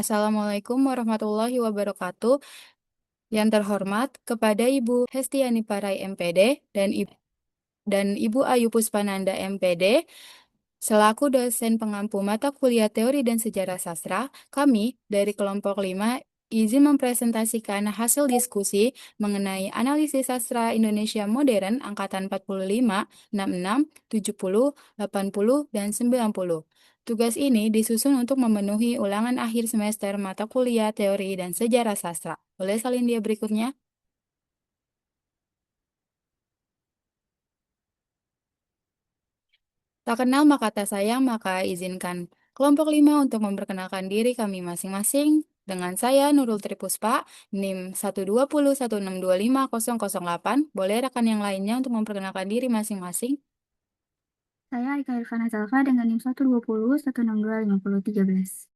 Assalamualaikum warahmatullahi wabarakatuh. Yang terhormat kepada Ibu Hestiani Parai MPD dan Ibu Ayu Puspananda MPD, selaku dosen pengampu mata kuliah Teori dan Sejarah Sastra, kami dari kelompok 5 izin mempresentasikan hasil diskusi mengenai analisis sastra Indonesia modern angkatan 45, 66, 70, 80, dan 90. Tugas ini disusun untuk memenuhi ulangan akhir semester mata kuliah Teori dan Sejarah Sastra. Boleh salin dia berikutnya? Tak kenal maka tak sayang, maka izinkan kelompok 5 untuk memperkenalkan diri kami masing-masing. Dengan saya Nurul Tripuspa, NIM 12016250008. Boleh rekan yang lainnya untuk memperkenalkan diri masing-masing? Saya Aika Irfana Zalfa dengan NIM 120121513.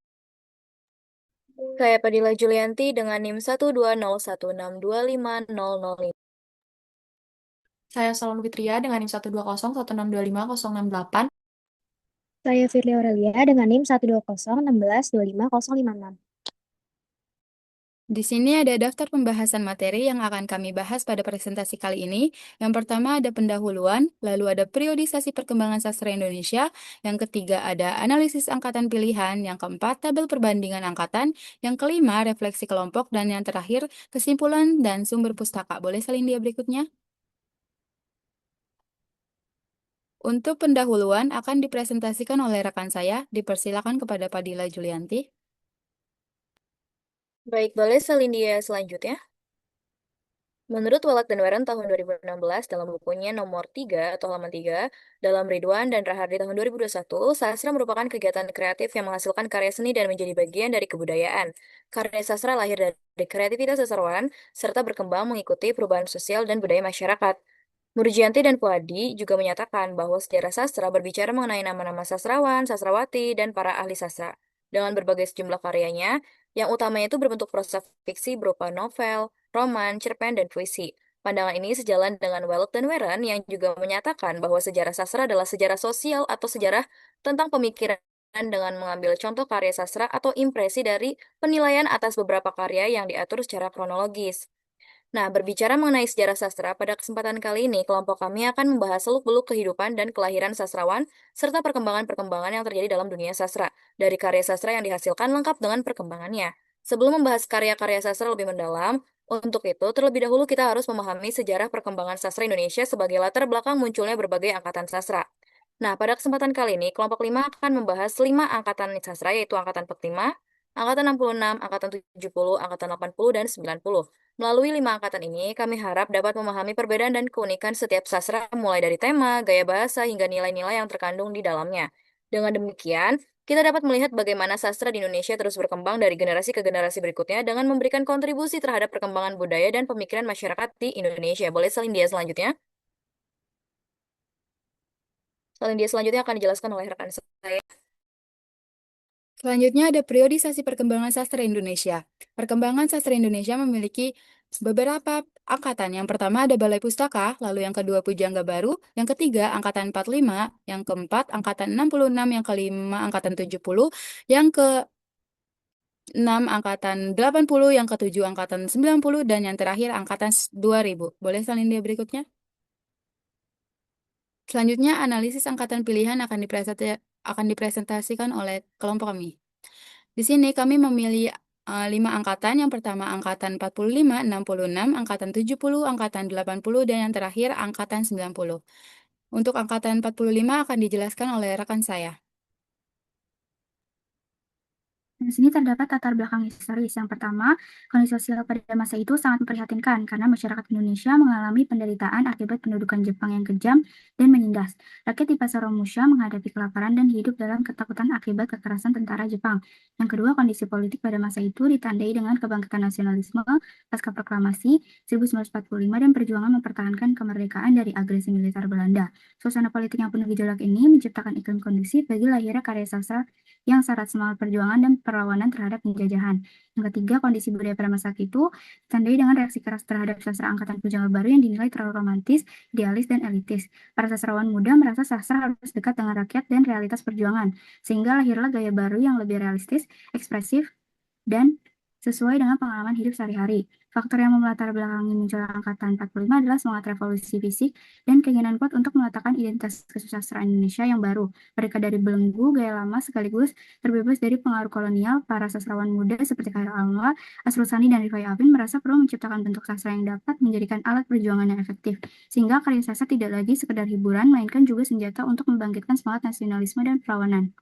Saya Padilla Julianti dengan NIM 12016250005. Saya Salon Fitria dengan NIM 12016250068. Saya Firly Aurelia dengan NIM 12016125056. Di sini ada daftar pembahasan materi yang akan kami bahas pada presentasi kali ini. Yang pertama ada pendahuluan, lalu ada periodisasi perkembangan sastra Indonesia, yang ketiga ada analisis angkatan pilihan, yang keempat tabel perbandingan angkatan, yang kelima refleksi kelompok, dan yang terakhir kesimpulan dan sumber pustaka. Boleh salin dia berikutnya? Untuk pendahuluan akan dipresentasikan oleh rekan saya. Dipersilakan kepada Padilla Julianti. Baik, boleh Selindia selanjutnya. Menurut Wallace dan Warren tahun 2016 dalam bukunya nomor 3 atau halaman 3, dalam Ridwan dan Rahardi tahun 2021, sastra merupakan kegiatan kreatif yang menghasilkan karya seni dan menjadi bagian dari kebudayaan. Karya sastra lahir dari kreativitas sastrawan, serta berkembang mengikuti perubahan sosial dan budaya masyarakat. Murjianti dan Puadi juga menyatakan bahwa sejarah sastra berbicara mengenai nama-nama sastrawan, sastrawati, dan para ahli sastra. Dengan berbagai sejumlah karyanya, yang utamanya itu berbentuk prosa fiksi berupa novel, roman, cerpen, dan puisi. Pandangan ini sejalan dengan Welk dan Weren yang juga menyatakan bahwa sejarah sastra adalah sejarah sosial atau sejarah tentang pemikiran dengan mengambil contoh karya sastra atau impresi dari penilaian atas beberapa karya yang diatur secara kronologis. Nah, berbicara mengenai sejarah sastra, pada kesempatan kali ini kelompok kami akan membahas seluk-beluk kehidupan dan kelahiran sastrawan, serta perkembangan-perkembangan yang terjadi dalam dunia sastra, dari karya sastra yang dihasilkan lengkap dengan perkembangannya. Sebelum membahas karya-karya sastra lebih mendalam, untuk itu terlebih dahulu kita harus memahami sejarah perkembangan sastra Indonesia sebagai latar belakang munculnya berbagai angkatan sastra. Nah, pada kesempatan kali ini, kelompok 5 akan membahas 5 angkatan sastra, yaitu Angkatan 45, Angkatan 66, Angkatan 70, Angkatan 80, dan 90. Melalui 5 angkatan ini, kami harap dapat memahami perbedaan dan keunikan setiap sastra mulai dari tema, gaya bahasa, hingga nilai-nilai yang terkandung di dalamnya. Dengan demikian, kita dapat melihat bagaimana sastra di Indonesia terus berkembang dari generasi ke generasi berikutnya dengan memberikan kontribusi terhadap perkembangan budaya dan pemikiran masyarakat di Indonesia. Boleh salin dia selanjutnya? Salin dia selanjutnya akan dijelaskan oleh rekan saya. Selanjutnya ada periodisasi perkembangan sastra Indonesia. Perkembangan sastra Indonesia memiliki beberapa angkatan. Yang pertama ada Balai Pustaka, lalu yang kedua Pujangga Baru, yang ketiga Angkatan 45, yang keempat Angkatan 66, yang kelima Angkatan 70, yang keenam Angkatan 80, yang ketujuh Angkatan 90, dan yang terakhir Angkatan 2000. Boleh salin dia berikutnya? Selanjutnya, analisis angkatan pilihan akan dipresentasikan oleh kelompok kami. Di sini kami memilih 5 angkatan. Yang pertama angkatan 45, 66, angkatan 70, angkatan 80, dan yang terakhir angkatan 90. Untuk angkatan 45 akan dijelaskan oleh rekan saya. Di sini terdapat latar belakang historis. Yang pertama, kondisi sosial pada masa itu sangat memprihatinkan karena masyarakat Indonesia mengalami penderitaan akibat pendudukan Jepang yang kejam dan menindas. Rakyat di Pasar Romusha menghadapi kelaparan dan hidup dalam ketakutan akibat kekerasan tentara Jepang. Yang kedua, kondisi politik pada masa itu ditandai dengan kebangkitan nasionalisme pasca proklamasi 1945 dan perjuangan mempertahankan kemerdekaan dari agresi militer Belanda. Suasana politik yang penuh gejolak ini menciptakan iklim kondusif bagi lahirnya karya sastra yang syarat semangat perjuangan dan perlawanan terhadap penjajahan. Yang ketiga, kondisi budaya pada masa itu ditandai dengan reaksi keras terhadap sastra angkatan Pujangga Baru yang dinilai terlalu romantis, idealis, dan elitis. Para sastrawan muda merasa sastra harus dekat dengan rakyat dan realitas perjuangan, sehingga lahirlah gaya baru yang lebih realistis, ekspresif, dan sesuai dengan pengalaman hidup sehari-hari. Faktor yang melatar belakangi munculnya angkatan 45 adalah semangat revolusi fisik dan keinginan kuat untuk meletakkan identitas kesusastraan Indonesia yang baru. Mereka dari belenggu gaya lama sekaligus terbebas dari pengaruh kolonial. Para sastrawan muda seperti Khairil Anwar, Asrul Sani, dan Rifai Afin merasa perlu menciptakan bentuk sastra yang dapat menjadikan alat perjuangan yang efektif, sehingga karya sastra tidak lagi sekedar hiburan, melainkan juga senjata untuk membangkitkan semangat nasionalisme dan perlawanan.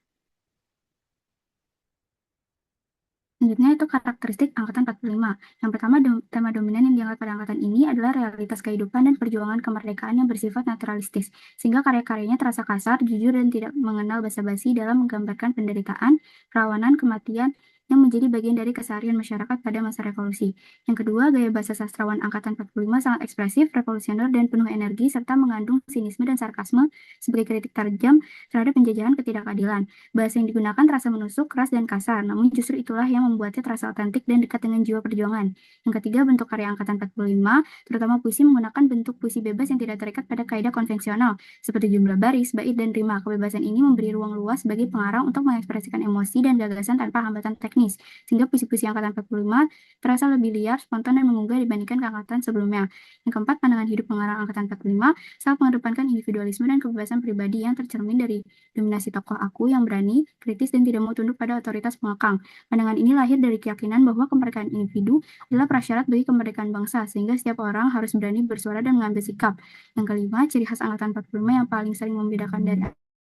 Selanjutnya itu karakteristik angkatan 45. Yang pertama, tema dominan yang diangkat pada angkatan ini adalah realitas kehidupan dan perjuangan kemerdekaan yang bersifat naturalistis, sehingga karya-karyanya terasa kasar, jujur, dan tidak mengenal basa-basi dalam menggambarkan penderitaan, perlawanan, kematian, yang menjadi bagian dari keseharian masyarakat pada masa revolusi. Yang kedua, gaya bahasa sastrawan angkatan 45 sangat ekspresif, revolusioner, dan penuh energi, serta mengandung sinisme dan sarkasme sebagai kritik tajam terhadap penjajahan ketidakadilan. Bahasa yang digunakan terasa menusuk, keras, dan kasar, namun justru itulah yang membuatnya terasa otentik dan dekat dengan jiwa perjuangan. Yang ketiga, bentuk karya angkatan 45, terutama puisi, menggunakan bentuk puisi bebas yang tidak terikat pada kaidah konvensional, seperti jumlah baris, bait, dan rima. Kebebasan ini memberi ruang luas bagi pengarang untuk mengekspresikan emosi dan gagasan tanpa hambatan teknis, sehingga puisi-puisi angkatan 45 terasa lebih liar, spontan, dan menggugah dibandingkan ke angkatan sebelumnya. Yang keempat, pandangan hidup pengarang angkatan 45 sangat mengedepankan individualisme dan kebebasan pribadi yang tercermin dari dominasi tokoh aku yang berani, kritis, dan tidak mau tunduk pada otoritas pengekang. Pandangan ini lahir dari keyakinan bahwa kemerdekaan individu adalah prasyarat bagi kemerdekaan bangsa, sehingga setiap orang harus berani bersuara dan mengambil sikap. Yang kelima, ciri khas angkatan 45 yang paling sering membedakan dari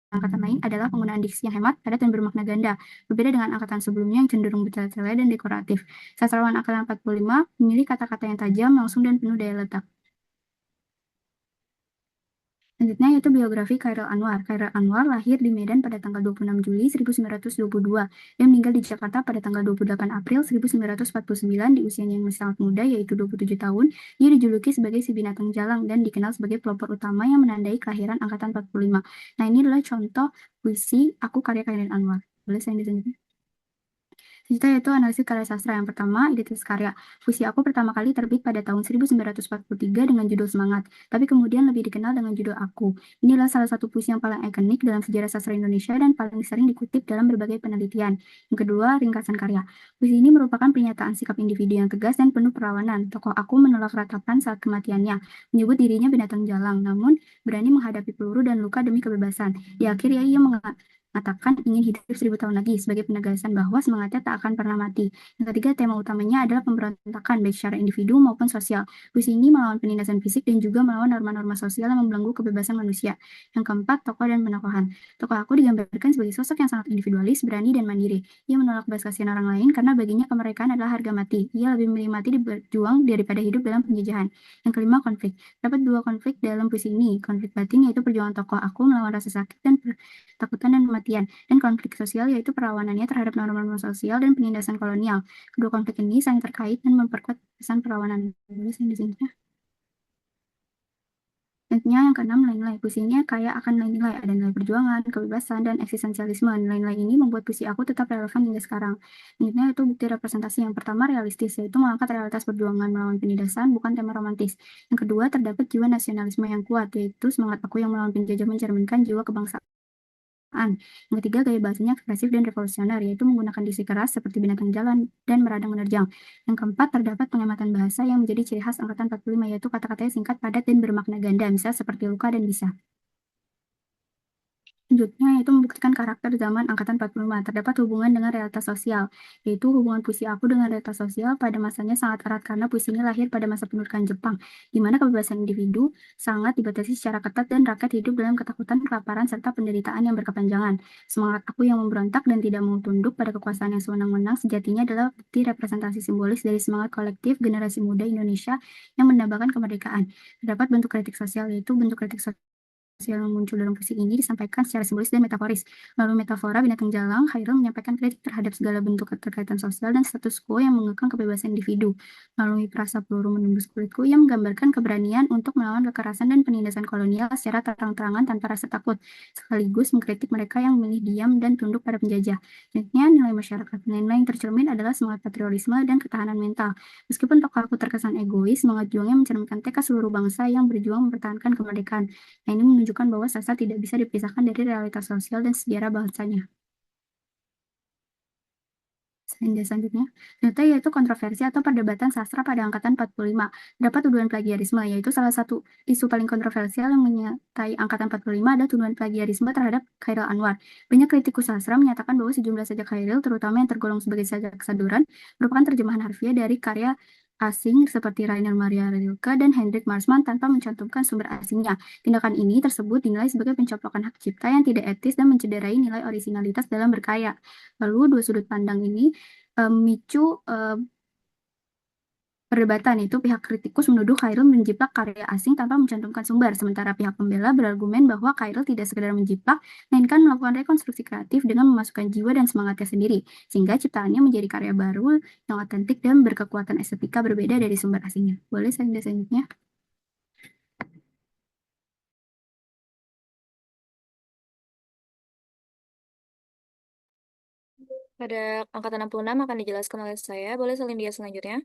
angkatan lain adalah penggunaan diksi yang hemat, padat, dan bermakna ganda. Berbeda dengan angkatan sebelumnya yang cenderung bertele-tele dan dekoratif. Sastrawan angkatan 45 memilih kata-kata yang tajam, langsung, dan penuh daya letak. Selanjutnya yaitu biografi Khairil Anwar. Khairil Anwar lahir di Medan pada tanggal 26 Juli 1922 dan meninggal di Jakarta pada tanggal 28 April 1949 di usianya yang masih sangat muda, yaitu 27 tahun. Dia dijuluki sebagai si binatang jalang dan dikenal sebagai pelopor utama yang menandai kelahiran angkatan 45. Nah, ini adalah contoh puisi Aku karya Khairil Anwar. Boleh saya selanjutnya? Selanjutnya yaitu analisis karya sastra. Yang pertama, identitas karya. Puisi aku pertama kali terbit pada tahun 1943 dengan judul Semangat, tapi kemudian lebih dikenal dengan judul Aku. Ini adalah salah satu puisi yang paling ikonik dalam sejarah sastra Indonesia dan paling sering dikutip dalam berbagai penelitian. Yang kedua, ringkasan karya. Puisi ini merupakan pernyataan sikap individu yang tegas dan penuh perlawanan. Tokoh aku menolak ratapan saat kematiannya, menyebut dirinya binatang jalang, namun berani menghadapi peluru dan luka demi kebebasan. Di akhir, ia mengatakan ingin hidup 1000 tahun lagi sebagai penegasan bahwa semangatnya tak akan pernah mati. Yang ketiga, tema utamanya adalah pemberontakan baik secara individu maupun sosial. Puisi ini melawan penindasan fisik dan juga melawan norma-norma sosial yang membelenggu kebebasan manusia. Yang keempat, tokoh dan penokohan. Tokoh aku digambarkan sebagai sosok yang sangat individualis, berani, dan mandiri. Ia menolak belas kasihan orang lain karena baginya kemerdekaan adalah harga mati. Ia lebih memilih mati berjuang daripada hidup dalam penjajahan. Yang kelima, konflik. Dapat dua konflik dalam puisi ini. Konflik batin yaitu perjuangan tokoh aku melawan rasa sakit dan ketakutan dan kematian, dan konflik sosial yaitu perlawanannya terhadap norma-norma sosial dan penindasan kolonial. Kedua konflik ini saling terkait dan memperkuat pesan perlawanan. Selanjutnya yang keenam, nilai-nilai. Puisi ini kaya akan nilai-nilai, ada nilai perjuangan, kebebasan, dan eksistensialisme. Nilai-nilai ini membuat puisi aku tetap relevan hingga sekarang. Selanjutnya itu bukti representasi. Yang pertama, realistis, yaitu mengangkat realitas perjuangan melawan penindasan, bukan tema romantis. Yang kedua, terdapat jiwa nasionalisme yang kuat, yaitu semangat aku yang melawan penjajah mencerminkan jiwa kebangsaan. Yang ketiga, gaya bahasanya ekspresif dan revolusioner, yaitu menggunakan diksi keras seperti binatang jalan dan meradang menerjang. Yang keempat, terdapat penghematan bahasa yang menjadi ciri khas angkatan 45, yaitu kata-katanya singkat, padat, dan bermakna ganda, misalnya seperti luka dan bisa. Selanjutnya yaitu membuktikan karakter zaman angkatan 45. Terdapat hubungan dengan realitas sosial, yaitu hubungan puisi aku dengan realitas sosial pada masanya sangat erat karena puisi ini lahir pada masa pendudukan Jepang, di mana kebebasan individu sangat dibatasi secara ketat dan rakyat hidup dalam ketakutan, kelaparan, serta penderitaan yang berkepanjangan. Semangat aku yang memberontak dan tidak mau tunduk pada kekuasaan yang sewenang-wenang sejatinya adalah bukti representasi simbolis dari semangat kolektif generasi muda Indonesia yang mendambakan kemerdekaan. Terdapat bentuk kritik sosial, yaitu bentuk kritik sosial yang muncul dalam puisi ini disampaikan secara simbolis dan metaforis. Melalui metafora binatang jalang, Khairil menyampaikan kritik terhadap segala bentuk keterkaitan sosial dan status quo yang mengekang kebebasan individu. Melalui frasa peluru menembus kulitku, ia menggambarkan keberanian untuk melawan kekerasan dan penindasan kolonial secara terang-terangan tanpa rasa takut, sekaligus mengkritik mereka yang memilih diam dan tunduk pada penjajah. Selanjutnya, nilai masyarakat. Nilai yang tercermin adalah semangat patriotisme dan ketahanan mental. Meskipun tokoh aku terkesan egois, semangat juangnya mencerminkan tekad seluruh bangsa yang berjuang mempertahankan kemerdekaan. Nah, ini menunjukkan bahwa sastra tidak bisa dipisahkan dari realitas sosial dan sejarah bangsanya. Selanjutnya, yaitu kontroversi atau perdebatan sastra pada angkatan 45. Terdapat tuduhan plagiarisme, yaitu salah satu isu paling kontroversial yang menyertai angkatan 45 ada tuduhan plagiarisme terhadap Khairil Anwar. Banyak kritikus sastra menyatakan bahwa sejumlah sajak Khairil, terutama yang tergolong sebagai sajak saduran, merupakan terjemahan harfiah dari karya asing seperti Rainer Maria Rilke dan Hendrik Marsman tanpa mencantumkan sumber asingnya. Tindakan ini tersebut dinilai sebagai pencaplokan hak cipta yang tidak etis dan mencederai nilai orisinalitas dalam berkarya. Lalu dua sudut pandang ini memicu perdebatan, itu pihak kritikus menuduh Khairil menjiplak karya asing tanpa mencantumkan sumber, sementara pihak pembela berargumen bahwa Khairil tidak sekedar menjiplak, melainkan melakukan rekonstruksi kreatif dengan memasukkan jiwa dan semangatnya sendiri, sehingga ciptaannya menjadi karya baru yang otentik dan berkekuatan estetika berbeda dari sumber asingnya. Boleh selanjutnya? Pada angkatan 66 akan dijelaskan oleh saya. Boleh salin dia selanjutnya.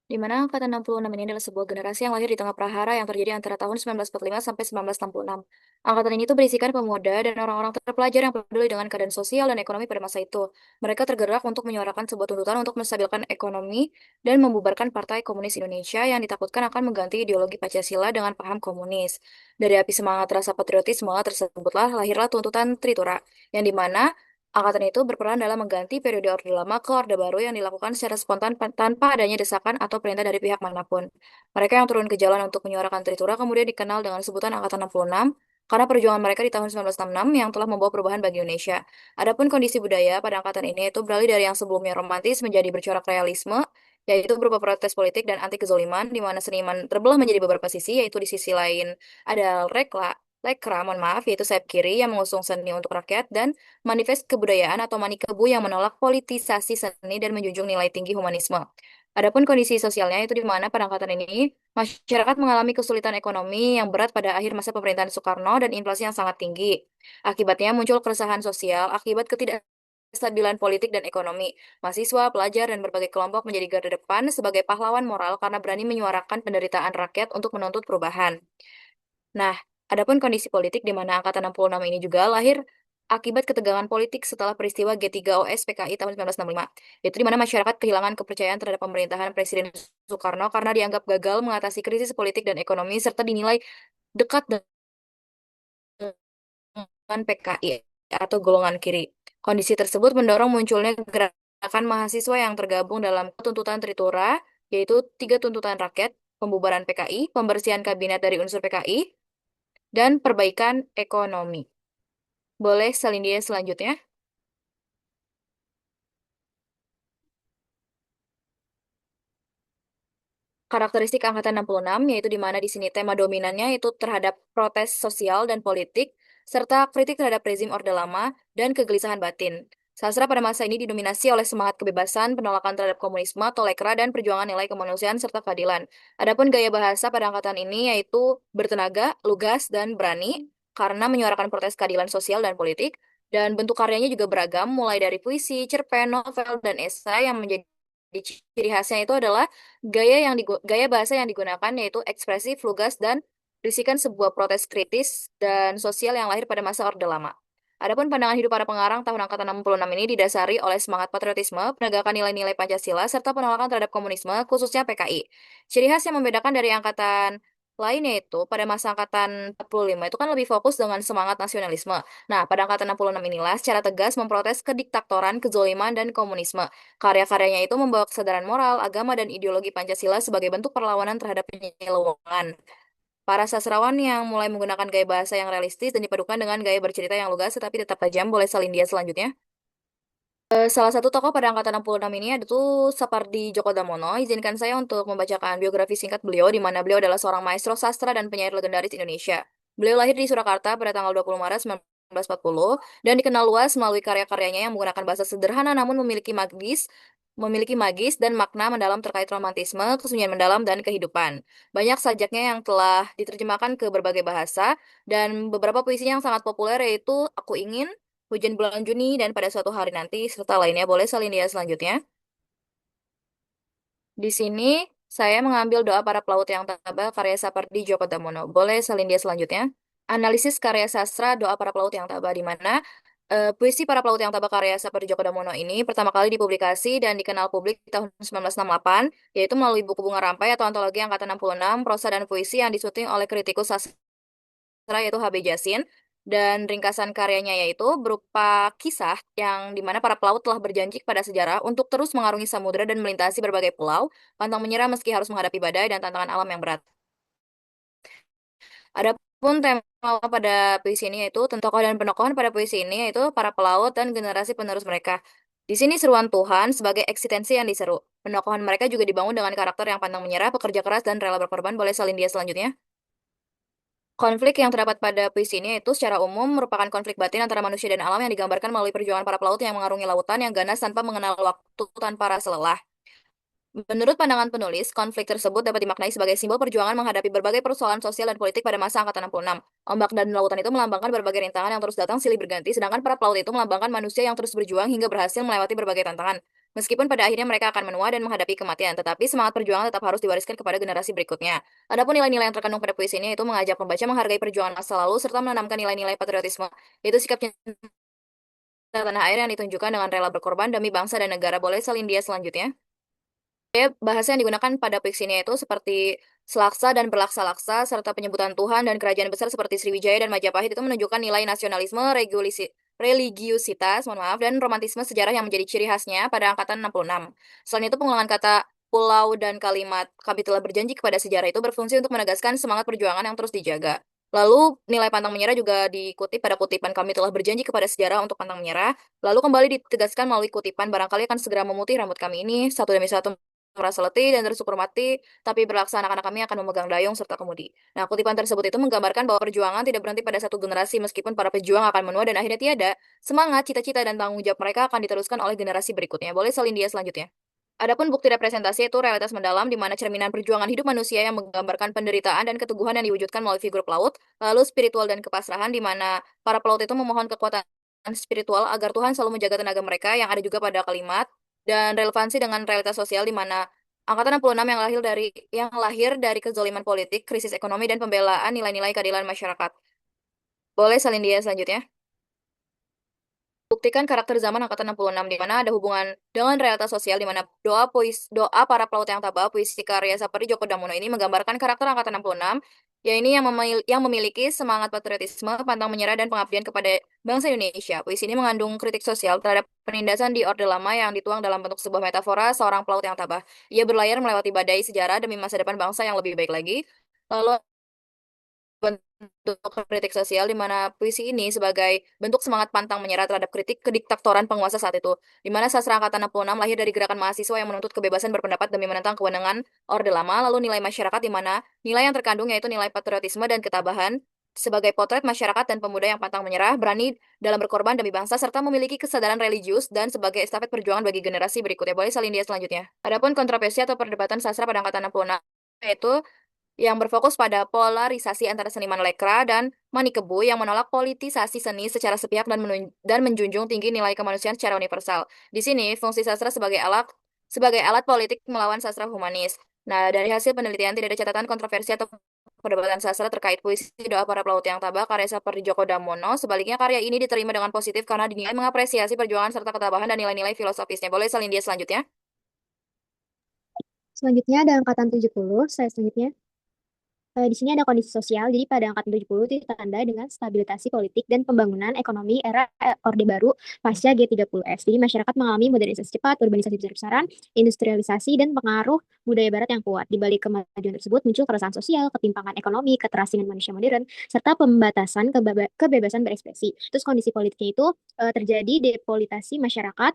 Di mana angkatan 66 ini adalah sebuah generasi yang lahir di tengah prahara yang terjadi antara tahun 1945 sampai 1966. Angkatan ini tuh berisikan pemuda dan orang-orang terpelajar yang peduli dengan keadaan sosial dan ekonomi pada masa itu. Mereka tergerak untuk menyuarakan sebuah tuntutan untuk menstabilkan ekonomi dan membubarkan Partai Komunis Indonesia yang ditakutkan akan mengganti ideologi Pancasila dengan paham komunis. Dari api semangat rasa patriotisme tersebutlah lahirlah tuntutan Tritura, yang dimana angkatan itu berperan dalam mengganti periode Orde Lama ke Orde Baru yang dilakukan secara spontan tanpa adanya desakan atau perintah dari pihak manapun. Mereka yang turun ke jalan untuk menyuarakan Tritura kemudian dikenal dengan sebutan Angkatan 66 karena perjuangan mereka di tahun 1966 yang telah membawa perubahan bagi Indonesia. Adapun kondisi budaya pada angkatan ini itu beralih dari yang sebelumnya romantis menjadi bercorak realisme, yaitu berupa protes politik dan anti kezoliman, di mana seniman terbelah menjadi beberapa sisi, yaitu di sisi lain ada Lekra, mohon maaf, yaitu sayap kiri yang mengusung seni untuk rakyat, dan manifest kebudayaan atau Manikebu yang menolak politisasi seni dan menjunjung nilai tinggi humanisme. Adapun kondisi sosialnya itu di mana pada angkatan ini masyarakat mengalami kesulitan ekonomi yang berat pada akhir masa pemerintahan Soekarno dan inflasi yang sangat tinggi. Akibatnya muncul keresahan sosial akibat ketidakstabilan politik dan ekonomi. Mahasiswa, pelajar, dan berbagai kelompok menjadi garda depan sebagai pahlawan moral karena berani menyuarakan penderitaan rakyat untuk menuntut perubahan. Nah, adapun kondisi politik di mana angkatan 66 ini juga lahir akibat ketegangan politik setelah peristiwa G3OS PKI tahun 1965. Itu di mana masyarakat kehilangan kepercayaan terhadap pemerintahan Presiden Soekarno karena dianggap gagal mengatasi krisis politik dan ekonomi serta dinilai dekat dengan PKI atau golongan kiri. Kondisi tersebut mendorong munculnya gerakan mahasiswa yang tergabung dalam tuntutan Tritura, yaitu tiga tuntutan rakyat, pembubaran PKI, pembersihan kabinet dari unsur PKI, dan perbaikan ekonomi. Boleh salin dia selanjutnya. Karakteristik angkatan 66 yaitu di mana di sini tema dominannya itu terhadap protes sosial dan politik serta kritik terhadap rezim Orde Lama dan kegelisahan batin. Sastra pada masa ini didominasi oleh semangat kebebasan, penolakan terhadap komunisme, tolekra, dan perjuangan nilai kemanusiaan serta keadilan. Adapun gaya bahasa pada angkatan ini yaitu bertenaga, lugas, dan berani karena menyuarakan protes keadilan sosial dan politik. Dan bentuk karyanya juga beragam, mulai dari puisi, cerpen, novel, dan esai yang menjadi ciri khasnya itu adalah gaya bahasa yang digunakan yaitu ekspresif, lugas, dan berisikan sebuah protes kritis dan sosial yang lahir pada masa Orde Lama. Adapun pandangan hidup para pengarang tahun angkatan 66 ini didasari oleh semangat patriotisme, penegakan nilai-nilai Pancasila, serta penolakan terhadap komunisme, khususnya PKI. Ciri khas yang membedakan dari angkatan lainnya itu, pada masa angkatan 45 itu kan lebih fokus dengan semangat nasionalisme. Nah, pada angkatan 66 inilah secara tegas memprotes kediktatoran, kezoliman, dan komunisme. Karya-karyanya itu membawa kesadaran moral, agama, dan ideologi Pancasila sebagai bentuk perlawanan terhadap penyelungan. Para sastrawan yang mulai menggunakan gaya bahasa yang realistis dan dipadukan dengan gaya bercerita yang lugas tetapi tetap tajam, boleh salin dia selanjutnya. Salah satu tokoh pada angkatan 66 ini ada tuh Sapardi Djoko Damono. Izinkan saya untuk membacakan biografi singkat beliau, di mana beliau adalah seorang maestro sastra dan penyair legendaris Indonesia. Beliau lahir di Surakarta pada tanggal 20 Maret 1940 dan dikenal luas melalui karya-karyanya yang menggunakan bahasa sederhana namun memiliki magis dan makna mendalam terkait romantisme, kesunyian mendalam, dan kehidupan. Banyak sajaknya yang telah diterjemahkan ke berbagai bahasa dan beberapa puisinya yang sangat populer yaitu Aku Ingin, Hujan Bulan Juni, dan Pada Suatu Hari Nanti, serta lainnya. Boleh salin dia selanjutnya. Di sini, saya mengambil doa para pelaut yang tabah karya Sapardi Djoko Damono. Boleh salin dia selanjutnya. Analisis karya sastra doa para pelaut yang tabah, di mana Puisi para pelaut yang tabah karya Sapari Djoko Damono ini pertama kali dipublikasi dan dikenal publik di tahun 1968, yaitu melalui buku Bunga Rampai atau antologi angkatan 66, prosa dan puisi yang disuting oleh kritikus sastra yaitu H.B. Jasin, dan ringkasan karyanya yaitu berupa kisah yang dimana para pelaut telah berjanji kepada sejarah untuk terus mengarungi samudera dan melintasi berbagai pulau, pantang menyerah meski harus menghadapi badai dan tantangan alam yang berat. Adapun tema pada puisi ini yaitu tokoh dan penokohan pada puisi ini yaitu para pelaut dan generasi penerus mereka. Di sini seruan Tuhan sebagai eksistensi yang diseru. Penokohan mereka juga dibangun dengan karakter yang pantang menyerah, pekerja keras, dan rela berkorban. Boleh salin dia selanjutnya. Konflik yang terdapat pada puisi ini itu secara umum merupakan konflik batin antara manusia dan alam yang digambarkan melalui perjuangan para pelaut yang mengarungi lautan yang ganas tanpa mengenal waktu tanpa rasa lelah. Menurut pandangan penulis, konflik tersebut dapat dimaknai sebagai simbol perjuangan menghadapi berbagai persoalan sosial dan politik pada masa angkatan 66. Ombak dan lautan itu melambangkan berbagai rintangan yang terus datang silih berganti, sedangkan para pelaut itu melambangkan manusia yang terus berjuang hingga berhasil melewati berbagai tantangan. Meskipun pada akhirnya mereka akan menua dan menghadapi kematian, tetapi semangat perjuangan tetap harus diwariskan kepada generasi berikutnya. Adapun nilai-nilai yang terkandung pada puisi ini itu mengajak pembaca menghargai perjuangan masa lalu serta menanamkan nilai-nilai patriotisme, yaitu sikap cinta tanah air yang ditunjukkan dengan rela berkorban demi bangsa dan negara. Boleh salin dia selanjutnya. Bahasa yang digunakan pada puisi ini itu seperti selaksa dan berlaksa-laksa, serta penyebutan Tuhan dan kerajaan besar seperti Sriwijaya dan Majapahit itu menunjukkan nilai nasionalisme, religiusitas, mohon maaf, dan romantisme sejarah yang menjadi ciri khasnya pada angkatan 66. Selain itu, pengulangan kata pulau dan kalimat kami telah berjanji kepada sejarah itu berfungsi untuk menegaskan semangat perjuangan yang terus dijaga. Lalu, nilai pantang menyerah juga dikutip pada kutipan kami telah berjanji kepada sejarah untuk pantang menyerah. Lalu kembali ditegaskan melalui kutipan barangkali akan segera memutih rambut kami ini satu demi satu merasa letih dan tersukur mati, tapi berlaksana anak-anak kami akan memegang dayung serta kemudi. Nah, kutipan tersebut itu menggambarkan bahwa perjuangan tidak berhenti pada satu generasi meskipun para pejuang akan menua dan akhirnya tiada. Semangat, cita-cita, dan tanggung jawab mereka akan diteruskan oleh generasi berikutnya. Boleh salin dia selanjutnya. Adapun bukti representasi itu realitas mendalam di mana cerminan perjuangan hidup manusia yang menggambarkan penderitaan dan keteguhan yang diwujudkan melalui figur pelaut, lalu spiritual dan kepasrahan di mana para pelaut itu memohon kekuatan spiritual agar Tuhan selalu menjaga tenaga mereka yang ada juga pada kalimat dan relevansi dengan realitas sosial di mana angkatan 66 yang lahir dari kezaliman politik, krisis ekonomi dan pembelaan nilai-nilai keadilan masyarakat. Boleh salin dia selanjutnya. Buktikan karakter zaman angkatan 66 di mana ada hubungan dengan realitas sosial di mana doa para pelaut yang tabah puisi karya Sapari Djoko Damono ini menggambarkan karakter angkatan 66 ya ini yang memiliki semangat patriotisme, pantang menyerah dan pengabdian kepada bangsa Indonesia. Puisi ini mengandung kritik sosial terhadap penindasan di Orde Lama yang dituang dalam bentuk sebuah metafora seorang pelaut yang tabah. Ia berlayar melewati badai sejarah demi masa depan bangsa yang lebih baik lagi. Lalu bentuk kritik sosial di mana puisi ini sebagai bentuk semangat pantang menyerah terhadap kritik kediktatoran penguasa saat itu, di mana sastra angkatan 66 lahir dari gerakan mahasiswa yang menuntut kebebasan berpendapat demi menentang kewenangan Orde Lama, lalu nilai masyarakat di mana nilai yang terkandung yaitu nilai patriotisme dan ketabahan sebagai potret masyarakat dan pemuda yang pantang menyerah, berani dalam berkorban demi bangsa, serta memiliki kesadaran religius dan sebagai estafet perjuangan bagi generasi berikutnya. Boleh salin dia selanjutnya. Adapun kontroversi atau perdebatan sastra pada angkatan 66 yaitu yang berfokus pada polarisasi antara seniman lekra dan Manikebu yang menolak politisasi seni secara sepihak dan menjunjung tinggi nilai kemanusiaan secara universal. Di sini, fungsi sastra sebagai alat politik melawan sastra humanis. Nah, dari hasil penelitian tidak ada catatan kontroversi atau perdebatan sastra terkait puisi doa para pelaut yang tabah karya Sapari Djoko Damono. Sebaliknya, karya ini diterima dengan positif karena dinilai mengapresiasi perjuangan serta ketabahan dan nilai-nilai filosofisnya. Boleh salin dia selanjutnya? Selanjutnya ada angkatan 70, saya selanjutnya. Di sini ada kondisi sosial, jadi pada angkatan 70 itu ditandai dengan stabilisasi politik dan pembangunan ekonomi era Orde Baru pasca G30S. Jadi masyarakat mengalami modernisasi cepat, urbanisasi besar-besaran, industrialisasi, dan pengaruh budaya barat yang kuat. Di balik kemajuan tersebut muncul keresahan sosial, ketimpangan ekonomi, keterasingan manusia modern, serta pembatasan kebebasan berekspresi. Terus kondisi politiknya itu terjadi depolitisasi masyarakat,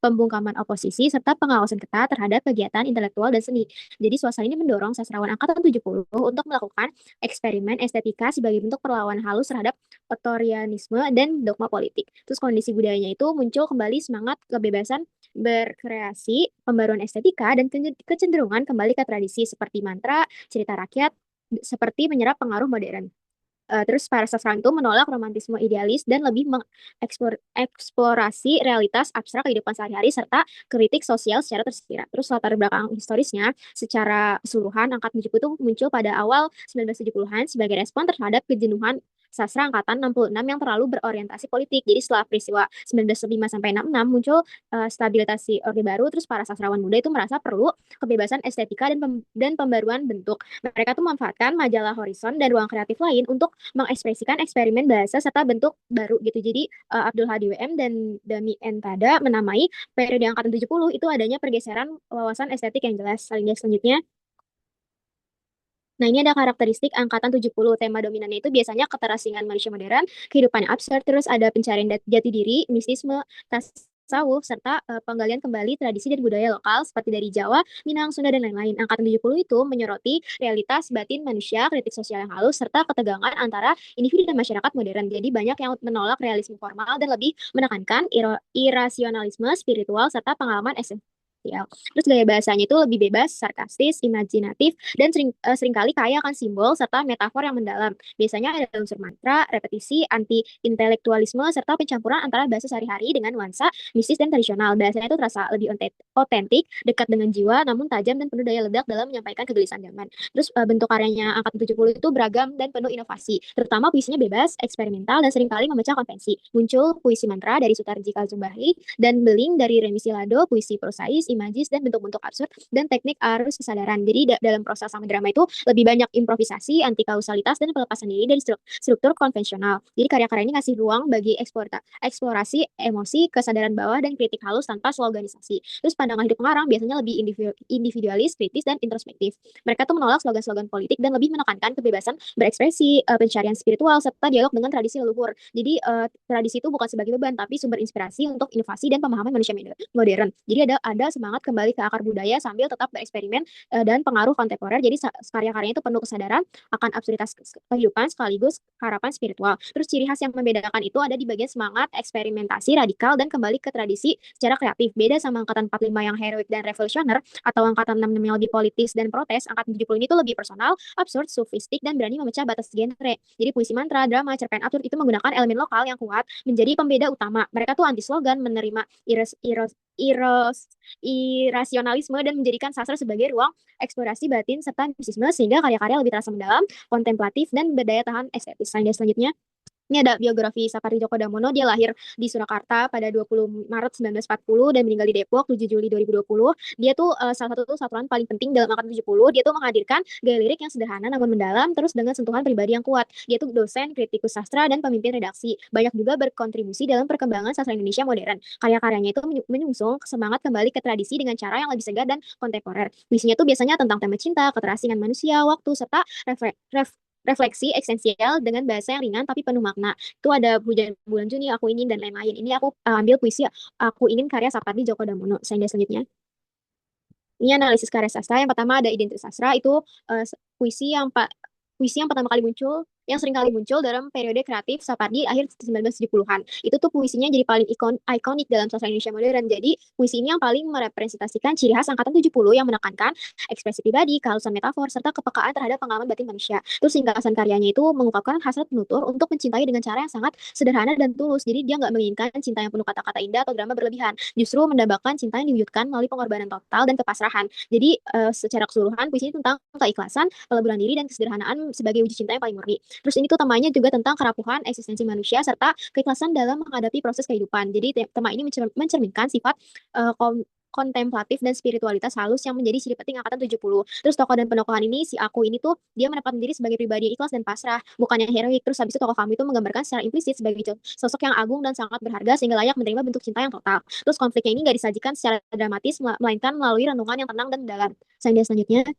pembungkaman oposisi, serta pengawasan ketat terhadap kegiatan intelektual dan seni. Jadi suasana ini mendorong sastrawan angkatan 70 untuk melakukan eksperimen estetika sebagai bentuk perlawanan halus terhadap otorianisme dan dogma politik. Terus kondisi budayanya itu muncul kembali semangat kebebasan berkreasi, pembaruan estetika, dan kecenderungan kembali ke tradisi seperti mantra, cerita rakyat, seperti menyerap pengaruh modern. Terus para sastrawan itu menolak romantisme idealis dan lebih mengeksplorasi realitas abstrak kehidupan sehari-hari serta kritik sosial secara tersirat. Terus latar belakang historisnya secara keseluruhan angkat 70 itu muncul pada awal 1970-an sebagai respon terhadap kejenuhan sastra angkatan 66 yang terlalu berorientasi politik. Jadi setelah peristiwa 1905 sampai 66 muncul stabilitasi Orde Baru, terus para sastrawan muda itu merasa perlu kebebasan estetika dan pembaruan bentuk. Mereka tuh memanfaatkan majalah Horizon dan ruang kreatif lain untuk mengekspresikan eksperimen bahasa serta bentuk baru gitu. Jadi Abdul Hadi WM dan Dami Entada menamai periode angkatan 70 itu adanya pergeseran wawasan estetik yang jelas. Selanjutnya, nah, ini ada karakteristik angkatan 70. Tema dominannya itu biasanya keterasingan manusia modern, kehidupan yang absurd, terus ada pencarian jati diri, mistisme, tasawuf, serta penggalian kembali tradisi dan budaya lokal seperti dari Jawa, Minang, Sunda, dan lain-lain. Angkatan 70 itu menyoroti realitas batin manusia, kritik sosial yang halus, serta ketegangan antara individu dan masyarakat modern. Jadi banyak yang menolak realisme formal dan lebih menekankan irasionalisme spiritual serta pengalaman esensial. Terus gaya bahasanya itu lebih bebas, sarkastis, imajinatif, dan seringkali kaya akan simbol serta metafor yang mendalam. Biasanya ada unsur mantra, repetisi, anti-intelektualisme, serta pencampuran antara bahasa sehari-hari dengan nuansa mistis dan tradisional. Bahasanya itu terasa lebih otentik, dekat dengan jiwa, namun tajam dan penuh daya ledak dalam menyampaikan kegelisahan zaman. Terus bentuk karyanya angkatan 70 itu beragam dan penuh inovasi. Terutama puisinya bebas, eksperimental, dan seringkali memecah konvensi. Muncul puisi mantra dari Sutarji Kalzumbahri dan Beling dari Remisi Lado, puisi prosais, imagis, dan bentuk-bentuk absurd, dan teknik arus kesadaran. Jadi dalam proses sama drama itu lebih banyak improvisasi, anti kausalitas, dan pelepasan diri dari struktur konvensional. Jadi karya-karya ini ngasih ruang bagi eksplorasi emosi, kesadaran bawah, dan kritik halus tanpa sloganisasi. Terus pandangan hidup pengarang biasanya lebih individualis, kritis, dan introspektif. Mereka tuh menolak slogan-slogan politik dan lebih menekankan kebebasan berekspresi, pencarian spiritual, serta dialog dengan tradisi leluhur. Jadi tradisi itu bukan sebagai beban, tapi sumber inspirasi untuk inovasi dan pemahaman manusia modern. Jadi ada semangat kembali ke akar budaya sambil tetap bereksperimen dan pengaruh kontemporer. Jadi karya-karyanya itu penuh kesadaran akan absurditas kehidupan sekaligus harapan spiritual. Terus ciri khas yang membedakan itu ada di bagian semangat eksperimentasi radikal dan kembali ke tradisi secara kreatif. Beda sama angkatan 45 yang heroik dan revolusioner atau angkatan 66 yang lebih politis dan protes, angkatan 70 ini tuh lebih personal, absurd, sofistik, dan berani memecah batas genre. Jadi puisi mantra, drama, cerpen absurd itu menggunakan elemen lokal yang kuat menjadi pembeda utama. Mereka tuh anti slogan, menerima irasionalisme dan menjadikan sastra sebagai ruang eksplorasi batin serta mistisme sehingga karya-karya lebih terasa mendalam, kontemplatif, dan berdaya tahan estetis. Selanjutnya, ini ada biografi Sapardi Djoko Damono. Dia lahir di Surakarta pada 20 Maret 1940 dan meninggal di Depok 7 Juli 2020. Dia tuh salah satu satuan paling penting dalam angkatan 70. Dia tuh menghadirkan gaya lirik yang sederhana namun mendalam, terus dengan sentuhan pribadi yang kuat. Dia tuh dosen, kritikus sastra, dan pemimpin redaksi. Banyak juga berkontribusi dalam perkembangan sastra Indonesia modern. Karya-karyanya itu menyungsung semangat kembali ke tradisi dengan cara yang lebih segar dan kontemporer. Puisinya tuh biasanya tentang tema cinta, keterasingan manusia, waktu, serta refleksi eksistensial dengan bahasa yang ringan tapi penuh makna. Itu ada Hujan Bulan Juni, Aku Ingin, dan lain-lain. Ini aku ambil puisi Aku Ingin karya Sapardi Djoko Damono. Selanjutnya, ini analisis karya sastra. Yang pertama ada identitas sastra. Itu puisi yang pertama kali muncul, yang sering kali muncul dalam periode kreatif Sapardi akhir 1970-an. Itu tuh puisinya jadi paling ikonik dalam sastra Indonesia modern. Jadi puisi ini yang paling merepresentasikan ciri khas angkatan 70 yang menekankan ekspresi pribadi, kehalusan metafor, serta kepekaan terhadap pengalaman batin manusia. Terus ringkasan karyanya itu mengungkapkan hasrat penutur untuk mencintai dengan cara yang sangat sederhana dan tulus. Jadi dia nggak menginginkan cinta yang penuh kata-kata indah atau drama berlebihan. Justru mendambakan cinta yang diwujudkan melalui pengorbanan total dan kepasrahan. Jadi secara keseluruhan puisi ini tentang keikhlasan, peleburan diri, dan kesederhanaan sebagai wujud cinta yang paling murni. Terus ini tuh temanya juga tentang kerapuhan eksistensi manusia serta keikhlasan dalam menghadapi proses kehidupan. Jadi tema ini mencerminkan sifat kontemplatif dan spiritualitas halus yang menjadi ciri penting angkatan 70. Terus tokoh dan penokohan ini, si Aku ini tuh dia menempatkan diri sebagai pribadi yang ikhlas dan pasrah, bukan yang heroik. Terus habis itu tokoh kami itu menggambarkan secara implisit sebagai sosok yang agung dan sangat berharga sehingga layak menerima bentuk cinta yang total. Terus konfliknya ini nggak disajikan secara dramatis, melainkan melalui renungan yang tenang dan mendalam. Selanjutnya,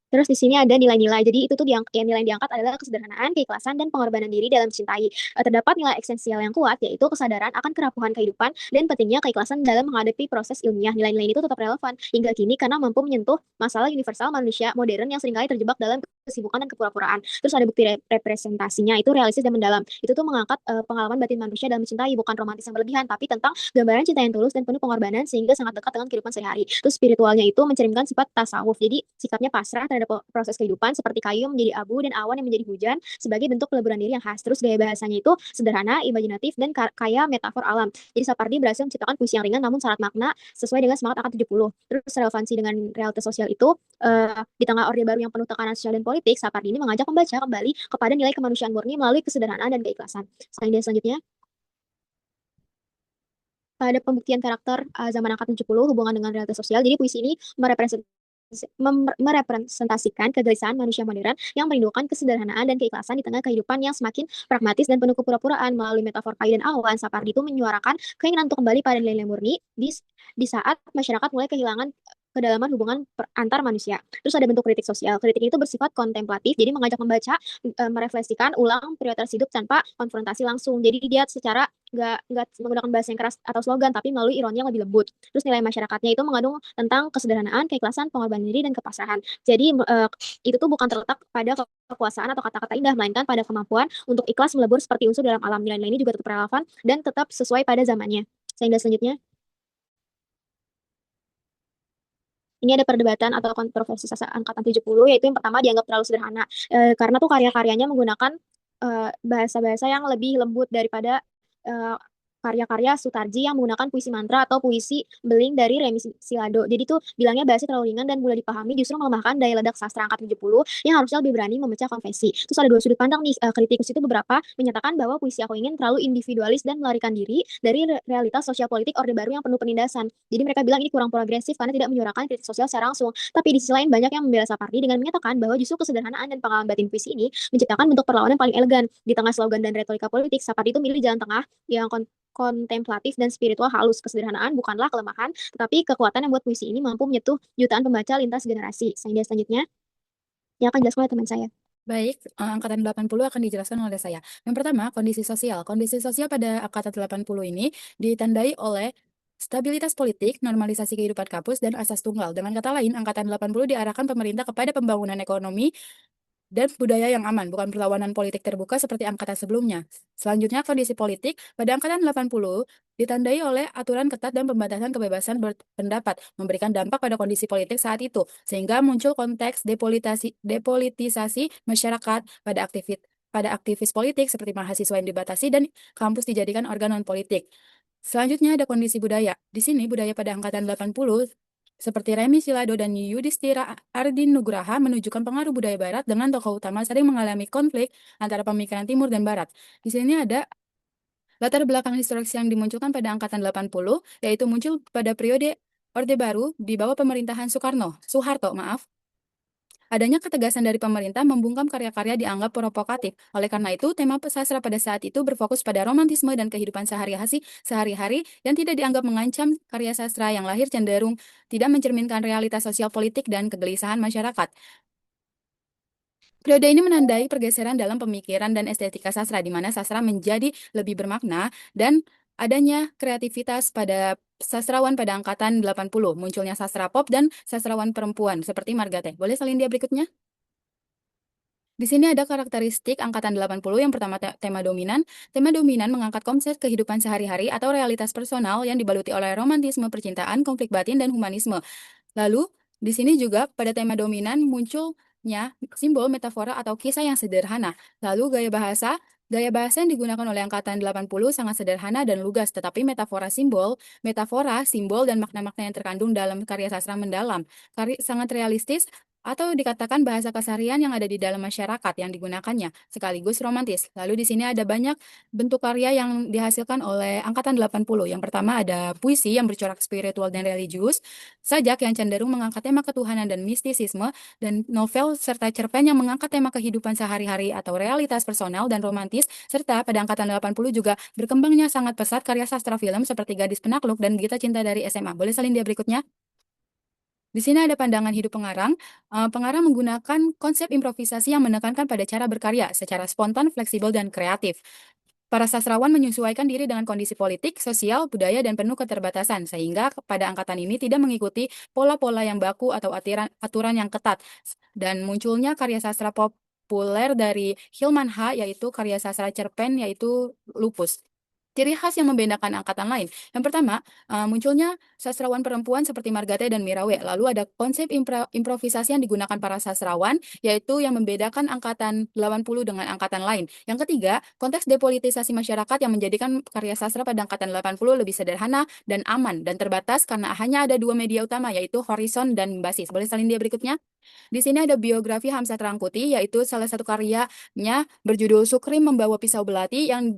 terus di sini ada nilai-nilai. Jadi itu tuh nilai yang diangkat adalah kesederhanaan, keikhlasan, dan pengorbanan diri dalam mencintai. Terdapat nilai esensial yang kuat, yaitu kesadaran akan kerapuhan kehidupan dan pentingnya keikhlasan dalam menghadapi proses ilmiah. Nilai-nilai itu tetap relevan hingga kini karena mampu menyentuh masalah universal manusia modern yang seringkali terjebak dalam kesibukan dan kepura-puraan. Terus ada bukti representasinya, itu realistis dan mendalam. Itu tuh mengangkat pengalaman batin manusia dalam mencintai, bukan romantis yang berlebihan, tapi tentang gambaran cinta yang tulus dan penuh pengorbanan sehingga sangat dekat dengan kehidupan sehari-hari. Terus spiritualnya itu mencerminkan sifat tasawuf. Jadi sikapnya pasrah terhadap proses kehidupan seperti kayu menjadi abu dan awan yang menjadi hujan sebagai bentuk peleburan diri yang khas. Terus gaya bahasanya itu sederhana, imajinatif, dan kaya metafor alam. Jadi Sapardi berhasil menciptakan puisi yang ringan namun syarat makna sesuai dengan semangat angkatan 70. Terus relevansi dengan realitas sosial itu di tengah Orde Baru yang penuh tekanan sosial dan politik, politik, Sapardi ini mengajak membaca kembali kepada nilai kemanusiaan murni melalui kesederhanaan dan keikhlasan. Selanjutnya, pada pembuktian karakter zaman angkatan 70 hubungan dengan realitas sosial. Jadi puisi ini merepresentasikan kegelisahan manusia modern yang merindukan kesederhanaan dan keikhlasan di tengah kehidupan yang semakin pragmatis dan penuh kepura-puraan. Melalui metafor pai dan awan, Sapardi itu menyuarakan keinginan untuk kembali pada nilai-nilai murni di saat masyarakat mulai kehilangan kedalaman hubungan antar manusia. Terus ada bentuk kritik sosial. Kritik itu bersifat kontemplatif, jadi mengajak membaca, merefleksikan ulang prioritas hidup tanpa konfrontasi langsung. Jadi dia secara nggak menggunakan bahasa yang keras atau slogan, tapi melalui ironi yang lebih lembut. Terus nilai masyarakatnya itu mengandung tentang kesederhanaan, keikhlasan, pengorbanan diri, dan kepasrahan. Jadi itu tuh bukan terletak pada kekuasaan atau kata-kata indah, melainkan pada kemampuan untuk ikhlas melebur seperti unsur dalam alam. Nilai-nilai ini juga tetap relevan dan tetap sesuai pada zamannya. Selanjutnya, ini ada perdebatan atau kontroversi angkatan 70, yaitu yang pertama dianggap terlalu sederhana. Karena tuh karya-karyanya menggunakan bahasa-bahasa yang lebih lembut daripada karya-karya Sutarji yang menggunakan puisi mantra atau puisi beling dari Remi Silado. Jadi tuh bilangnya bahasa terlalu ringan dan mudah dipahami, justru melemahkan daya ledak sastra angkatan 70 yang harusnya lebih berani memecah konvensi. Terus ada dua sudut pandang nih, kritikus itu beberapa menyatakan bahwa puisi Aku Ingin terlalu individualis dan melarikan diri dari realitas sosial politik Orde Baru yang penuh penindasan. Jadi mereka bilang ini kurang progresif karena tidak menyuarakan kritik sosial secara langsung. Tapi di sisi lain banyak yang membela Sapardi dengan menyatakan bahwa justru kesederhanaan dan pengalaman batin puisi ini menciptakan bentuk perlawanan paling elegan. Di tengah slogan dan retorika politik, Sapardi itu milih jalan tengah yang kontemplatif dan spiritual halus. Kesederhanaan bukanlah kelemahan, tetapi kekuatan yang buat puisi ini mampu menyentuh jutaan pembaca lintas generasi. Selanjutnya, yang akan dijelaskan oleh teman saya. Baik, angkatan 80 akan dijelaskan oleh saya. Yang pertama, kondisi sosial. Kondisi sosial pada angkatan 80 ini ditandai oleh stabilitas politik, normalisasi kehidupan kampus, dan asas tunggal. Dengan kata lain, angkatan 80 diarahkan pemerintah kepada pembangunan ekonomi dan budaya yang aman, bukan perlawanan politik terbuka seperti angkatan sebelumnya. Selanjutnya, kondisi politik pada angkatan 80 ditandai oleh aturan ketat dan pembatasan kebebasan berpendapat, memberikan dampak pada kondisi politik saat itu, sehingga muncul konteks depolitisasi masyarakat pada aktivis politik seperti mahasiswa yang dibatasi dan kampus dijadikan organ non-politik. Selanjutnya ada kondisi budaya. Di sini budaya pada angkatan 80 seperti Remi Silado dan Yudhistira Ardinugraha menunjukkan pengaruh budaya Barat dengan tokoh utama sering mengalami konflik antara pemikiran Timur dan Barat. Di sini ada latar belakang historis yang dimunculkan pada angkatan 80, yaitu muncul pada periode Orde Baru di bawah pemerintahan Soeharto. Adanya ketegasan dari pemerintah membungkam karya-karya dianggap provokatif. Oleh karena itu, tema sastra pada saat itu berfokus pada romantisme dan kehidupan sehari-hari yang tidak dianggap mengancam. Karya sastra yang lahir cenderung tidak mencerminkan realitas sosial politik dan kegelisahan masyarakat. Periode ini menandai pergeseran dalam pemikiran dan estetika sastra, di mana sastra menjadi lebih bermakna dan adanya kreativitas pada sastrawan pada angkatan 80, munculnya sastra pop dan sastrawan perempuan seperti Margate. Boleh salin dia berikutnya? Di sini ada karakteristik angkatan 80 yang pertama tema dominan. Tema dominan mengangkat konsep kehidupan sehari-hari atau realitas personal yang dibaluti oleh romantisme, percintaan, konflik batin, dan humanisme. Lalu, di sini juga pada tema dominan munculnya simbol, metafora, atau kisah yang sederhana. Lalu Gaya bahasa yang digunakan oleh angkatan 80 sangat sederhana dan lugas, tetapi metafora, simbol, dan makna-makna yang terkandung dalam karya sastra mendalam. Sangat realistis, atau dikatakan bahasa keseharian yang ada di dalam masyarakat yang digunakannya, sekaligus romantis. Lalu di sini ada banyak bentuk karya yang dihasilkan oleh angkatan 80. Yang pertama ada puisi yang bercorak spiritual dan religius, sajak yang cenderung mengangkat tema ketuhanan dan mistisisme, dan novel serta cerpen yang mengangkat tema kehidupan sehari-hari atau realitas personal dan romantis, serta pada angkatan 80 juga berkembangnya sangat pesat karya sastra film seperti Gadis Penakluk dan Gita Cinta dari SMA. Boleh salin dia berikutnya? Di sini ada pandangan hidup pengarang. Pengarang menggunakan konsep improvisasi yang menekankan pada cara berkarya secara spontan, fleksibel, dan kreatif. Para sastrawan menyesuaikan diri dengan kondisi politik, sosial, budaya, dan penuh keterbatasan, sehingga pada angkatan ini tidak mengikuti pola-pola yang baku atau aturan yang ketat. Dan munculnya karya sastra populer dari Hilman H, yaitu karya sastra cerpen, yaitu Lupus. Ciri khas yang membedakan angkatan lain. Yang pertama, munculnya sastrawan perempuan seperti Margate dan Mirawe. Lalu ada konsep improvisasi yang digunakan para sastrawan, yaitu yang membedakan angkatan 80 dengan angkatan lain. Yang ketiga, konteks depolitisasi masyarakat yang menjadikan karya sastra pada angkatan 80 lebih sederhana dan aman dan terbatas karena hanya ada dua media utama, yaitu horizon dan basis. Boleh salin dia berikutnya? Di sini ada biografi Hamzat Rangkuti, yaitu salah satu karyanya berjudul Sukri Membawa Pisau Belati yang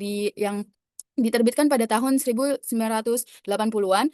diterbitkan pada tahun 1980-an.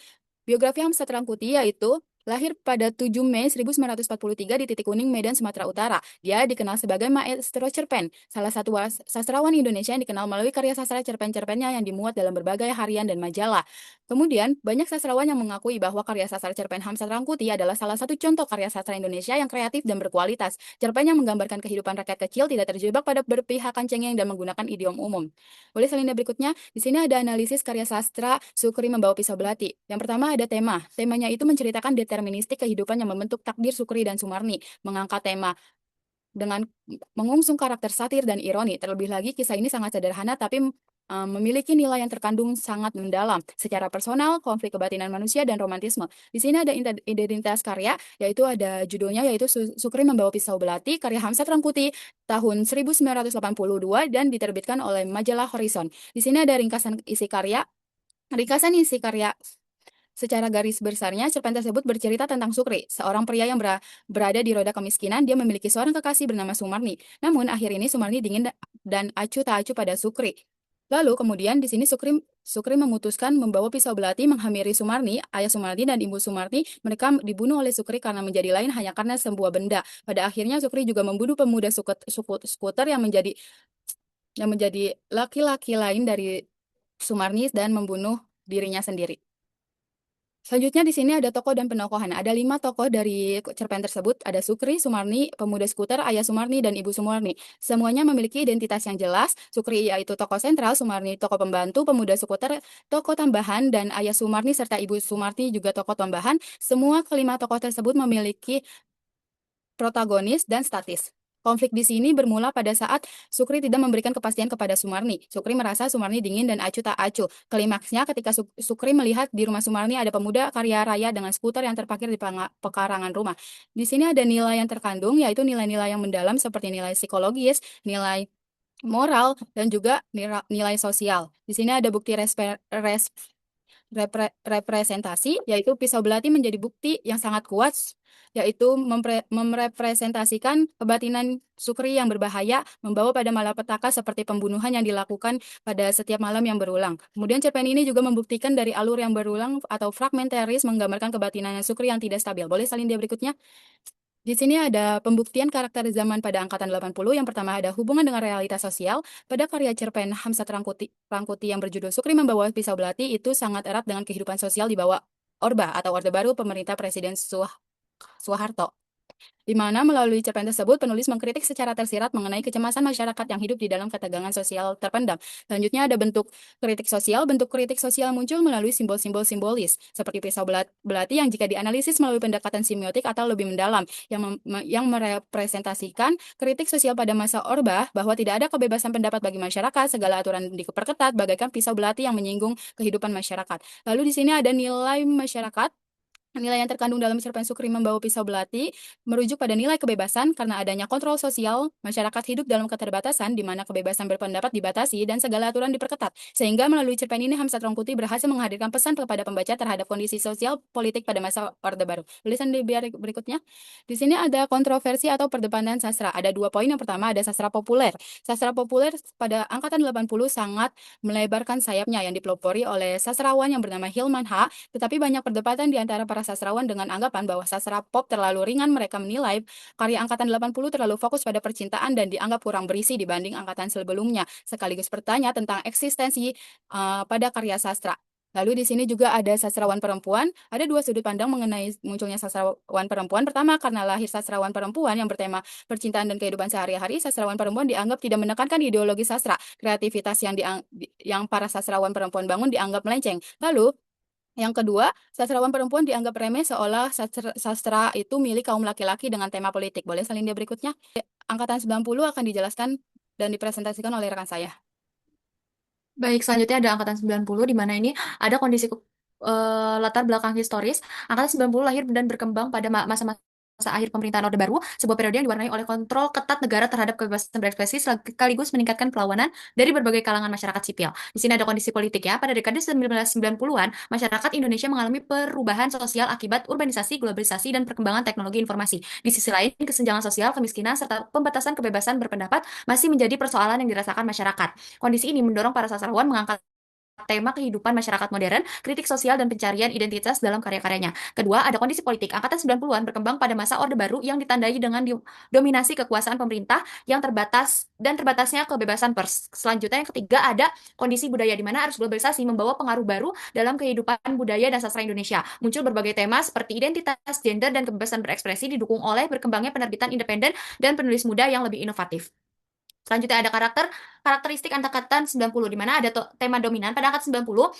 Biografi Hamzat Rangkuti yaitu lahir pada 7 Mei 1943 di Titik Kuning, Medan, Sumatera Utara. Dia dikenal sebagai maestro cerpen, salah satu sastrawan Indonesia yang dikenal melalui karya sastra cerpen-cerpennya yang dimuat dalam berbagai harian dan majalah. Kemudian, banyak sastrawan yang mengakui bahwa karya sastra cerpen Hamzat Rangkuti adalah salah satu contoh karya sastra Indonesia yang kreatif dan berkualitas. Cerpen yang menggambarkan kehidupan rakyat kecil tidak terjebak pada berpihakan cengeng dan menggunakan idiom umum. Boleh salin berikutnya? Di sini ada analisis karya sastra Sukri Membawa Pisau Belati. Yang pertama ada tema. Temanya itu menceritakan deterministik kehidupan yang membentuk takdir Sukri dan Sumarni. Mengangkat tema dengan mengusung karakter satir dan ironi. Terlebih lagi, kisah ini sangat sederhana tapi memiliki nilai yang terkandung sangat mendalam secara personal, konflik kebatinan manusia, dan romantisme. Di sini ada identitas karya, yaitu ada judulnya yaitu Sukri Membawa Pisau Belati, karya Hamzat Rangkuti tahun 1982 dan diterbitkan oleh majalah Horizon. Di sini ada ringkasan isi karya. Ringkasan isi karya secara garis besarnya, cerpen tersebut bercerita tentang Sukri, seorang pria yang berada di roda kemiskinan. Dia memiliki seorang kekasih bernama Sumarni. Namun, akhir ini Sumarni dingin dan acuh tak acuh pada Sukri. Lalu kemudian di sini Sukri memutuskan membawa pisau belati menghampiri Sumarni, ayah Sumarni dan ibu Sumarni. Mereka dibunuh oleh Sukri karena menjadi lain hanya karena sebuah benda. Pada akhirnya Sukri juga membunuh pemuda skuter yang menjadi laki-laki lain dari Sumarni dan membunuh dirinya sendiri. Selanjutnya di sini ada tokoh dan penokohan. Ada 5 tokoh dari cerpen tersebut. Ada Sukri, Sumarni, pemuda skuter, ayah Sumarni, dan ibu Sumarni. Semuanya memiliki identitas yang jelas. Sukri yaitu tokoh sentral, Sumarni tokoh pembantu, pemuda skuter tokoh tambahan, dan ayah Sumarni serta ibu Sumarni juga tokoh tambahan. Semua kelima tokoh tersebut memiliki protagonis dan statis. Konflik di sini bermula pada saat Sukri tidak memberikan kepastian kepada Sumarni. Sukri merasa Sumarni dingin dan acuh tak acuh. Klimaksnya ketika Sukri melihat di rumah Sumarni ada pemuda karya raya dengan skuter yang terparkir di pekarangan rumah. Di sini ada nilai yang terkandung, yaitu nilai-nilai yang mendalam seperti nilai psikologis, nilai moral, dan juga nilai sosial. Di sini ada bukti representasi, yaitu pisau belati menjadi bukti yang sangat kuat, yaitu merepresentasikan kebatinan Sukri yang berbahaya, membawa pada malapetaka seperti pembunuhan yang dilakukan pada setiap malam yang berulang. Kemudian cerpen ini juga membuktikan dari alur yang berulang atau fragmentaris menggambarkan kebatinan Sukri yang tidak stabil. Boleh salin dia berikutnya? Di sini ada pembuktian karakter zaman pada angkatan 80. Yang pertama ada hubungan dengan realitas sosial. Pada karya cerpen Hamzat Rangkuti yang berjudul Sukri Membawa Pisau Belati itu sangat erat dengan kehidupan sosial di bawah Orba atau Orde Baru pemerintah Presiden Soeharto, di mana melalui cerpen tersebut penulis mengkritik secara tersirat mengenai kecemasan masyarakat yang hidup di dalam ketegangan sosial terpendam. Selanjutnya ada bentuk kritik sosial. Bentuk kritik sosial muncul melalui simbol-simbol simbolis seperti pisau belati yang jika dianalisis melalui pendekatan semiotik atau lebih mendalam yang merepresentasikan kritik sosial pada masa Orba bahwa tidak ada kebebasan pendapat bagi masyarakat, segala aturan diperketat bagaikan pisau belati yang menyinggung kehidupan masyarakat. Lalu di sini ada nilai masyarakat. Nilai yang terkandung dalam cerpen Sukri Membawa Pisau Belati merujuk pada nilai kebebasan karena adanya kontrol sosial, masyarakat hidup dalam keterbatasan di mana kebebasan berpendapat dibatasi dan segala aturan diperketat. Sehingga melalui cerpen ini Hamzat Rangkuti berhasil menghadirkan pesan kepada pembaca terhadap kondisi sosial politik pada masa Orde Baru. Tulisan di berikutnya. Di sini ada kontroversi atau perdebatan sastra. Ada 2 poin. Yang pertama ada sastra populer. Sastra populer pada angkatan 80 sangat melebarkan sayapnya yang dipelopori oleh sastrawan yang bernama Hilman H. Tetapi banyak perdebatan di antara para sastrawan dengan anggapan bahwa sastra pop terlalu ringan. Mereka menilai karya angkatan 80 terlalu fokus pada percintaan dan dianggap kurang berisi dibanding angkatan sebelumnya, sekaligus bertanya tentang eksistensi pada karya sastra. Lalu di sini juga ada sastrawan perempuan. Ada 2 sudut pandang mengenai munculnya sastrawan perempuan. Pertama, karena lahir sastrawan perempuan yang bertema percintaan dan kehidupan sehari-hari, sastrawan perempuan dianggap tidak menekankan ideologi sastra. Kreativitas yang para sastrawan perempuan bangun dianggap melenceng. Lalu yang kedua, sastrawan perempuan dianggap remeh seolah sastra itu milik kaum laki-laki dengan tema politik. Boleh salin dia berikutnya? Angkatan 90 akan dijelaskan dan dipresentasikan oleh rekan saya. Baik, selanjutnya ada angkatan 90, di mana ini ada kondisi latar belakang historis. Angkatan 90 lahir dan berkembang pada masa-masa akhir pemerintahan Orde Baru, sebuah periode yang diwarnai oleh kontrol ketat negara terhadap kebebasan berekspresi sekaligus meningkatkan perlawanan dari berbagai kalangan masyarakat sipil. Di sini ada kondisi politik ya. Pada dekade 1990-an, masyarakat Indonesia mengalami perubahan sosial akibat urbanisasi, globalisasi, dan perkembangan teknologi informasi. Di sisi lain, kesenjangan sosial, kemiskinan, serta pembatasan kebebasan berpendapat masih menjadi persoalan yang dirasakan masyarakat. Kondisi ini mendorong para sastrawan mengangkat tema kehidupan masyarakat modern, kritik sosial, dan pencarian identitas dalam karya-karyanya. Kedua, ada kondisi politik. Angkatan 90-an berkembang pada masa Orde Baru yang ditandai dengan dominasi kekuasaan pemerintah yang terbatas dan terbatasnya kebebasan pers. Selanjutnya, yang ketiga, ada kondisi budaya di mana arus globalisasi membawa pengaruh baru dalam kehidupan budaya dan sastra Indonesia. Muncul berbagai tema seperti identitas, gender, dan kebebasan berekspresi didukung oleh berkembangnya penerbitan independen dan penulis muda yang lebih inovatif. Selanjutnya ada karakteristik angkatan 90 di mana ada tema dominan pada angkatan 90,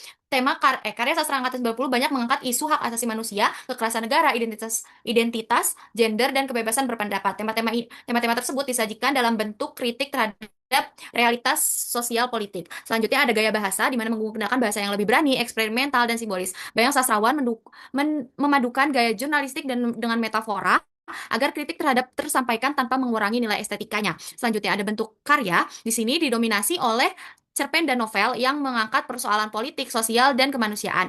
karya sastra angkatan 90 banyak mengangkat isu hak asasi manusia, kekerasan negara, identitas, gender dan kebebasan berpendapat. Tema-tema tersebut disajikan dalam bentuk kritik terhadap realitas sosial politik. Selanjutnya ada gaya bahasa di mana menggunakan bahasa yang lebih berani, eksperimental dan simbolis. Banyak sastrawan memadukan gaya jurnalistik dan dengan metafora agar kritik tersampaikan tanpa mengurangi nilai estetikanya. Selanjutnya ada bentuk karya. Di sini didominasi oleh cerpen dan novel yang mengangkat persoalan politik, sosial, dan kemanusiaan.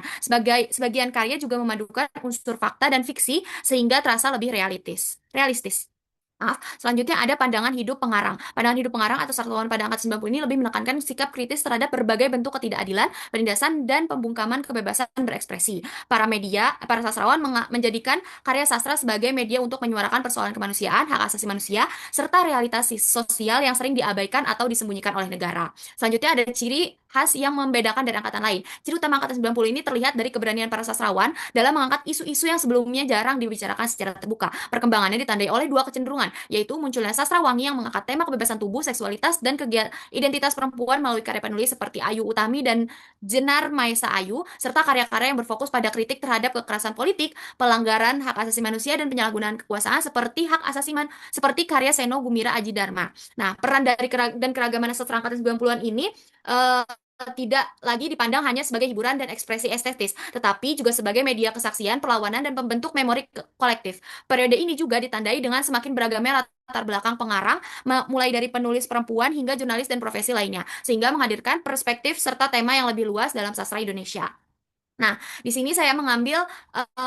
Sebagian karya juga memadukan unsur fakta dan fiksi sehingga terasa lebih realistis. Maaf. Selanjutnya ada pandangan hidup pengarang. Pandangan hidup pengarang atau sastrawan pada angkat 90 ini lebih menekankan sikap kritis terhadap berbagai bentuk ketidakadilan, penindasan, dan pembungkaman kebebasan berekspresi. Para sastrawan menjadikan karya sastra sebagai media untuk menyuarakan persoalan kemanusiaan, hak asasi manusia, serta realitas sosial yang sering diabaikan atau disembunyikan oleh negara. Selanjutnya ada ciri khas yang membedakan dari angkatan lain. Ciri utama angkatan 90 ini terlihat dari keberanian para sastrawan dalam mengangkat isu-isu yang sebelumnya jarang dibicarakan secara terbuka. Perkembangannya ditandai oleh dua kecenderungan, yaitu munculnya sastra wangi yang mengangkat tema kebebasan tubuh, seksualitas, dan identitas perempuan melalui karya penulis seperti Ayu Utami dan Jenar Maesa Ayu, serta karya-karya yang berfokus pada kritik terhadap kekerasan politik, pelanggaran hak asasi manusia, dan penyalahgunaan kekuasaan seperti karya Seno Gumira Aji Dharma. Nah, peran dan keragaman sastra angkatan 90-an ini uh, tidak lagi dipandang hanya sebagai hiburan dan ekspresi estetis, tetapi juga sebagai media kesaksian, perlawanan, dan pembentuk memori kolektif. Periode ini juga ditandai dengan semakin beragamnya latar belakang pengarang, mulai dari penulis perempuan hingga jurnalis dan profesi lainnya, sehingga menghadirkan perspektif serta tema yang lebih luas dalam sastra Indonesia. Nah, di sini saya mengambil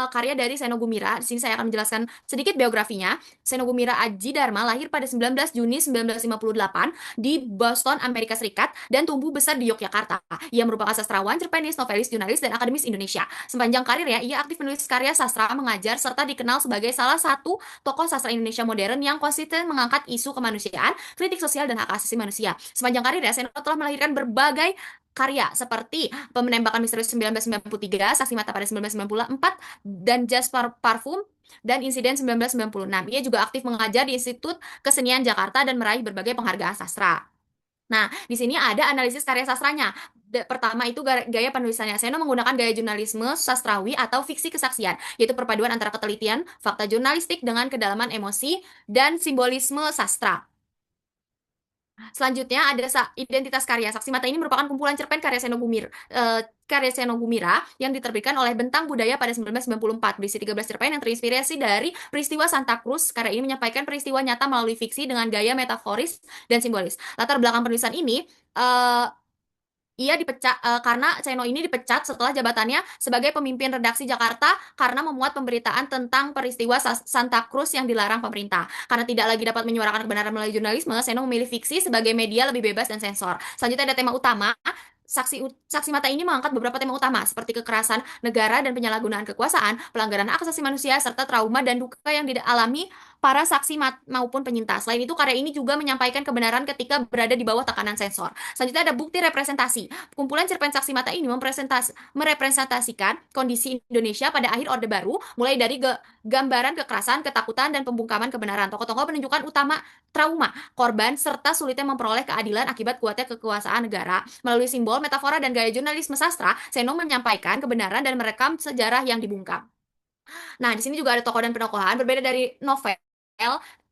karya dari Seno Gumira. Di sini saya akan menjelaskan sedikit biografinya. Seno Gumira Aji Dharma lahir pada 19 Juni 1958 di Boston, Amerika Serikat, dan tumbuh besar di Yogyakarta. Ia merupakan sastrawan, cerpenis, novelis, jurnalis, dan akademis Indonesia. Sepanjang karirnya, ia aktif menulis karya sastra, mengajar, serta dikenal sebagai salah satu tokoh sastra Indonesia modern yang konsisten mengangkat isu kemanusiaan, kritik sosial, dan hak asasi manusia. Sepanjang karirnya, Seno telah melahirkan berbagai karya seperti Penembakan Misterius 1993, Saksi Mata pada 1994, dan Just Parfum, dan Insiden 1996. Ia juga aktif mengajar di Institut Kesenian Jakarta dan meraih berbagai penghargaan sastra. Nah, di sini ada analisis karya sastranya. Pertama itu gaya penulisannya. Seno menggunakan gaya jurnalisme sastrawi atau fiksi kesaksian, yaitu perpaduan antara ketelitian, fakta jurnalistik dengan kedalaman emosi dan simbolisme sastra. Selanjutnya ada identitas karya. Saksi Mata ini merupakan kumpulan cerpen karya Seno Gumira yang diterbitkan oleh Bentang Budaya pada 1994. Berisi 13 cerpen yang terinspirasi dari peristiwa Santa Cruz. Karya ini menyampaikan peristiwa nyata melalui fiksi dengan gaya metaforis dan simbolis. Latar belakang penulisan ini ia dipecat karena Seno ini dipecat setelah jabatannya sebagai pemimpin redaksi Jakarta karena memuat pemberitaan tentang peristiwa Santa Cruz yang dilarang pemerintah. Karena tidak lagi dapat menyuarakan kebenaran melalui jurnalisme, Seno memilih fiksi sebagai media lebih bebas dan sensor. Selanjutnya ada tema utama. Saksi Mata ini mengangkat beberapa tema utama seperti kekerasan negara dan penyalahgunaan kekuasaan, pelanggaran hak asasi manusia, serta trauma dan duka yang dialami para saksi maupun penyintas. Selain itu, karya ini juga menyampaikan kebenaran ketika berada di bawah tekanan sensor. Selanjutnya ada bukti representasi. Kumpulan cerpen Saksi Mata ini merepresentasikan kondisi Indonesia pada akhir Orde Baru, mulai dari gambaran kekerasan, ketakutan, dan pembungkaman kebenaran. Tokoh-tokoh menunjukkan utama trauma, korban, serta sulitnya memperoleh keadilan akibat kuatnya kekuasaan negara. Melalui simbol, metafora, dan gaya jurnalisme sastra, Seno menyampaikan kebenaran dan merekam sejarah yang dibungkam. Nah, di sini juga ada tokoh dan penokohan. Berbeda dari novel,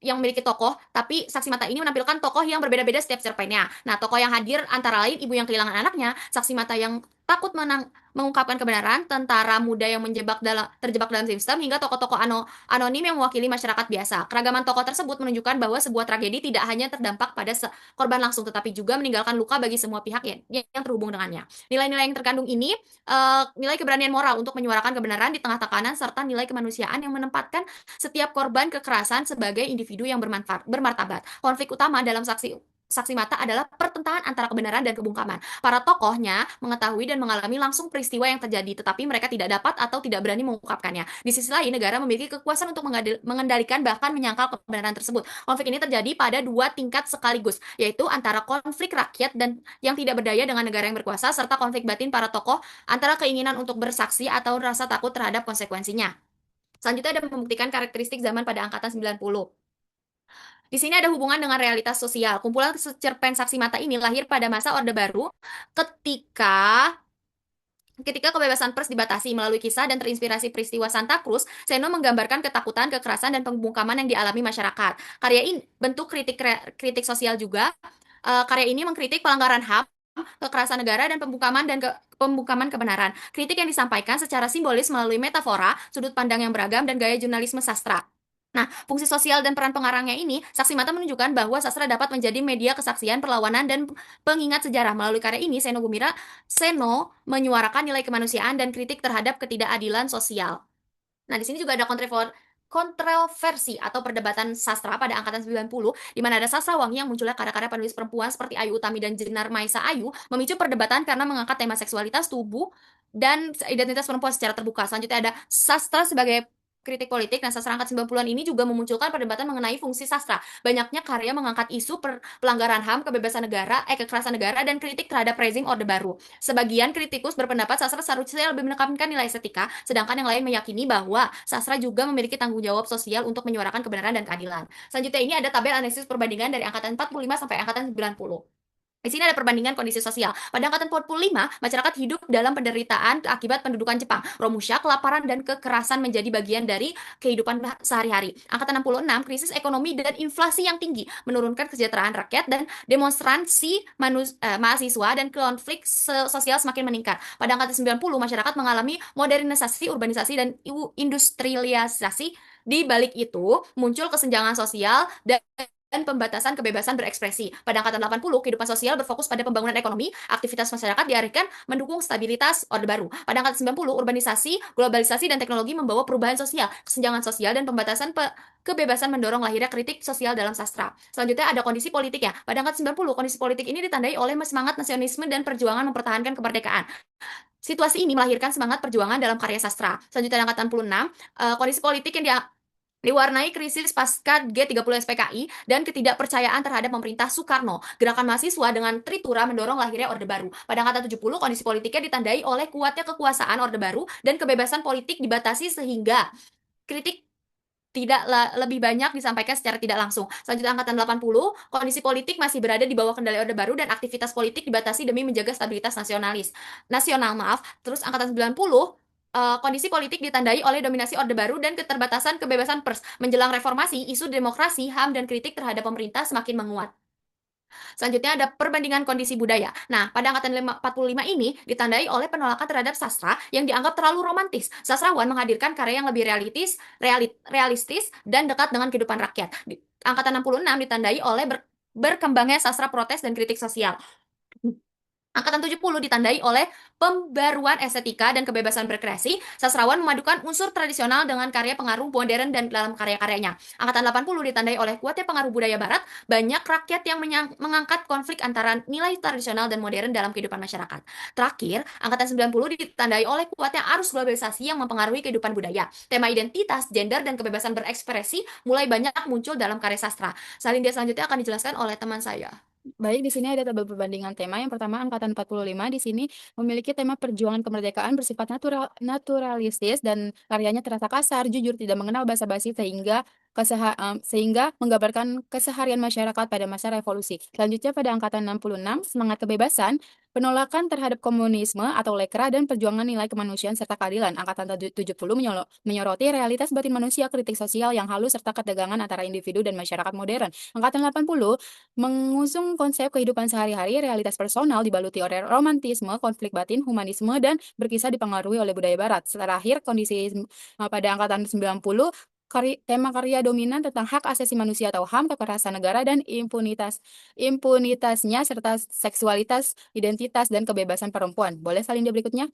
yang memiliki tokoh, tapi saksi mata ini menampilkan tokoh yang berbeda-beda setiap cerpennya. Nah, tokoh yang hadir antara lain ibu yang kehilangan anaknya, saksi mata yang takut mengungkapkan kebenaran, tentara muda yang terjebak dalam sistem, hingga tokoh-tokoh anonim yang mewakili masyarakat biasa. Keragaman tokoh tersebut menunjukkan bahwa sebuah tragedi tidak hanya terdampak pada korban langsung, tetapi juga meninggalkan luka bagi semua pihak yang terhubung dengannya. Nilai-nilai yang terkandung ini nilai keberanian moral untuk menyuarakan kebenaran di tengah tekanan, serta nilai kemanusiaan yang menempatkan setiap korban kekerasan sebagai individu yang bermartabat. Konflik utama dalam saksi mata adalah pertentangan antara kebenaran dan kebungkaman. Para tokohnya mengetahui dan mengalami langsung peristiwa yang terjadi, tetapi mereka tidak dapat atau tidak berani mengungkapkannya. Di sisi lain, negara memiliki kekuasaan untuk mengendalikan bahkan menyangkal kebenaran tersebut. Konflik ini terjadi pada dua tingkat sekaligus, yaitu antara konflik rakyat dan yang tidak berdaya dengan negara yang berkuasa, serta konflik batin para tokoh antara keinginan untuk bersaksi atau rasa takut terhadap konsekuensinya. Selanjutnya ada membuktikan karakteristik zaman pada angkatan 90. Di sini ada hubungan dengan realitas sosial. Kumpulan cerpen saksi mata ini lahir pada masa Orde Baru ketika kebebasan pers dibatasi. Melalui kisah dan terinspirasi peristiwa Santa Cruz, Seno menggambarkan ketakutan, kekerasan, dan pembungkaman yang dialami masyarakat. Karya ini bentuk kritik sosial juga. Karya ini mengkritik pelanggaran HAM, kekerasan negara, dan pembungkaman kebenaran. Kritik yang disampaikan secara simbolis melalui metafora, sudut pandang yang beragam, dan gaya jurnalisme sastra. Nah, fungsi sosial dan peran pengarangnya ini, saksi mata menunjukkan bahwa sastra dapat menjadi media kesaksian, perlawanan, dan pengingat sejarah. Melalui karya ini, Seno menyuarakan nilai kemanusiaan dan kritik terhadap ketidakadilan sosial. Nah, di sini juga ada kontroversi atau perdebatan sastra pada angkatan 90, di mana ada sastrawangi yang munculnya karya-karya penulis perempuan seperti Ayu Utami dan Jenar Maisa Ayu, memicu perdebatan karena mengangkat tema seksualitas, tubuh, dan identitas perempuan secara terbuka. Selanjutnya ada sastra sebagai kritik politik. Nah, sastra angkat 90-an ini juga memunculkan perdebatan mengenai fungsi sastra. Banyaknya karya mengangkat isu pelanggaran HAM, kekerasan negara, dan kritik terhadap rezim Orde Baru. Sebagian kritikus berpendapat sastra seharusnya lebih menekankan nilai estetika, sedangkan yang lain meyakini bahwa sastra juga memiliki tanggung jawab sosial untuk menyuarakan kebenaran dan keadilan. Selanjutnya ini ada tabel analisis perbandingan dari angkatan 45 sampai angkatan 90. Di sini ada perbandingan kondisi sosial. Pada angkatan 45, masyarakat hidup dalam penderitaan akibat pendudukan Jepang. Romusha, kelaparan, dan kekerasan menjadi bagian dari kehidupan sehari-hari. Angkatan 66, krisis ekonomi dan inflasi yang tinggi, menurunkan kesejahteraan rakyat dan demonstrasi mahasiswa dan konflik sosial semakin meningkat. Pada angkatan 90, masyarakat mengalami modernisasi, urbanisasi, dan industrialisasi. Di balik itu, muncul kesenjangan sosial dan pembatasan kebebasan berekspresi. Pada angkatan 80, kehidupan sosial berfokus pada pembangunan ekonomi, aktivitas masyarakat diarahkan mendukung stabilitas Orde Baru. Pada angkatan 90, urbanisasi, globalisasi, dan teknologi membawa perubahan sosial, kesenjangan sosial, dan pembatasan kebebasan mendorong lahirnya kritik sosial dalam sastra. Selanjutnya ada kondisi politik ya. Pada angkatan 90, kondisi politik ini ditandai oleh semangat nasionalisme dan perjuangan mempertahankan kemerdekaan. Situasi ini melahirkan semangat perjuangan dalam karya sastra. Selanjutnya angkatan 66, kondisi politik yang diwarnai krisis pasca G30 SPKI dan ketidakpercayaan terhadap pemerintah Soekarno. Gerakan mahasiswa dengan tritura mendorong lahirnya Orde Baru. Pada angkatan 70, kondisi politiknya ditandai oleh kuatnya kekuasaan Orde Baru dan kebebasan politik dibatasi sehingga kritik tidak lebih banyak disampaikan secara tidak langsung. Selanjutnya angkatan 80, kondisi politik masih berada di bawah kendali Orde Baru dan aktivitas politik dibatasi demi menjaga stabilitas nasional. Terus angkatan 90, kondisi politik ditandai oleh dominasi Orde Baru dan keterbatasan kebebasan pers. Menjelang reformasi, isu demokrasi, HAM, dan kritik terhadap pemerintah semakin menguat. Selanjutnya ada perbandingan kondisi budaya. Nah, pada angkatan 45 ini ditandai oleh penolakan terhadap sastra yang dianggap terlalu romantis. Sastrawan menghadirkan karya yang lebih realistis dan dekat dengan kehidupan rakyat. Angkatan 66 ditandai oleh berkembangnya sastra protes dan kritik sosial. Angkatan 70 ditandai oleh pembaruan estetika dan kebebasan berkreasi. Sastrawan memadukan unsur tradisional dengan karya pengaruh modern dan dalam karya-karyanya. Angkatan 80 ditandai oleh kuatnya pengaruh budaya barat. Banyak rakyat yang mengangkat konflik antara nilai tradisional dan modern dalam kehidupan masyarakat. Terakhir, angkatan 90 ditandai oleh kuatnya arus globalisasi yang mempengaruhi kehidupan budaya. Tema identitas, gender, dan kebebasan berekspresi mulai banyak muncul dalam karya sastra. Salin selanjutnya akan dijelaskan oleh teman saya. Baik, di sini ada tabel perbandingan tema. Yang pertama, angkatan 45 di sini memiliki tema perjuangan kemerdekaan bersifat naturalistis dan karyanya terasa kasar, jujur, tidak mengenal basa-basi sehingga sehingga menggambarkan keseharian masyarakat pada masa revolusi. Selanjutnya pada angkatan 66, semangat kebebasan, penolakan terhadap komunisme atau lekra dan perjuangan nilai kemanusiaan serta keadilan. Angkatan 70 menyoroti realitas batin manusia, kritik sosial yang halus serta ketegangan antara individu dan masyarakat modern. Angkatan 80 mengusung konsep kehidupan sehari-hari, realitas personal dibaluti oleh romantisme, konflik batin, humanisme, dan berkisah dipengaruhi oleh budaya barat. Terakhir, kondisi pada angkatan 90, tema karya dominan tentang hak asasi manusia atau HAM, kekerasan negara, dan impunitasnya, serta seksualitas, identitas, dan kebebasan perempuan. Boleh salin dia berikutnya?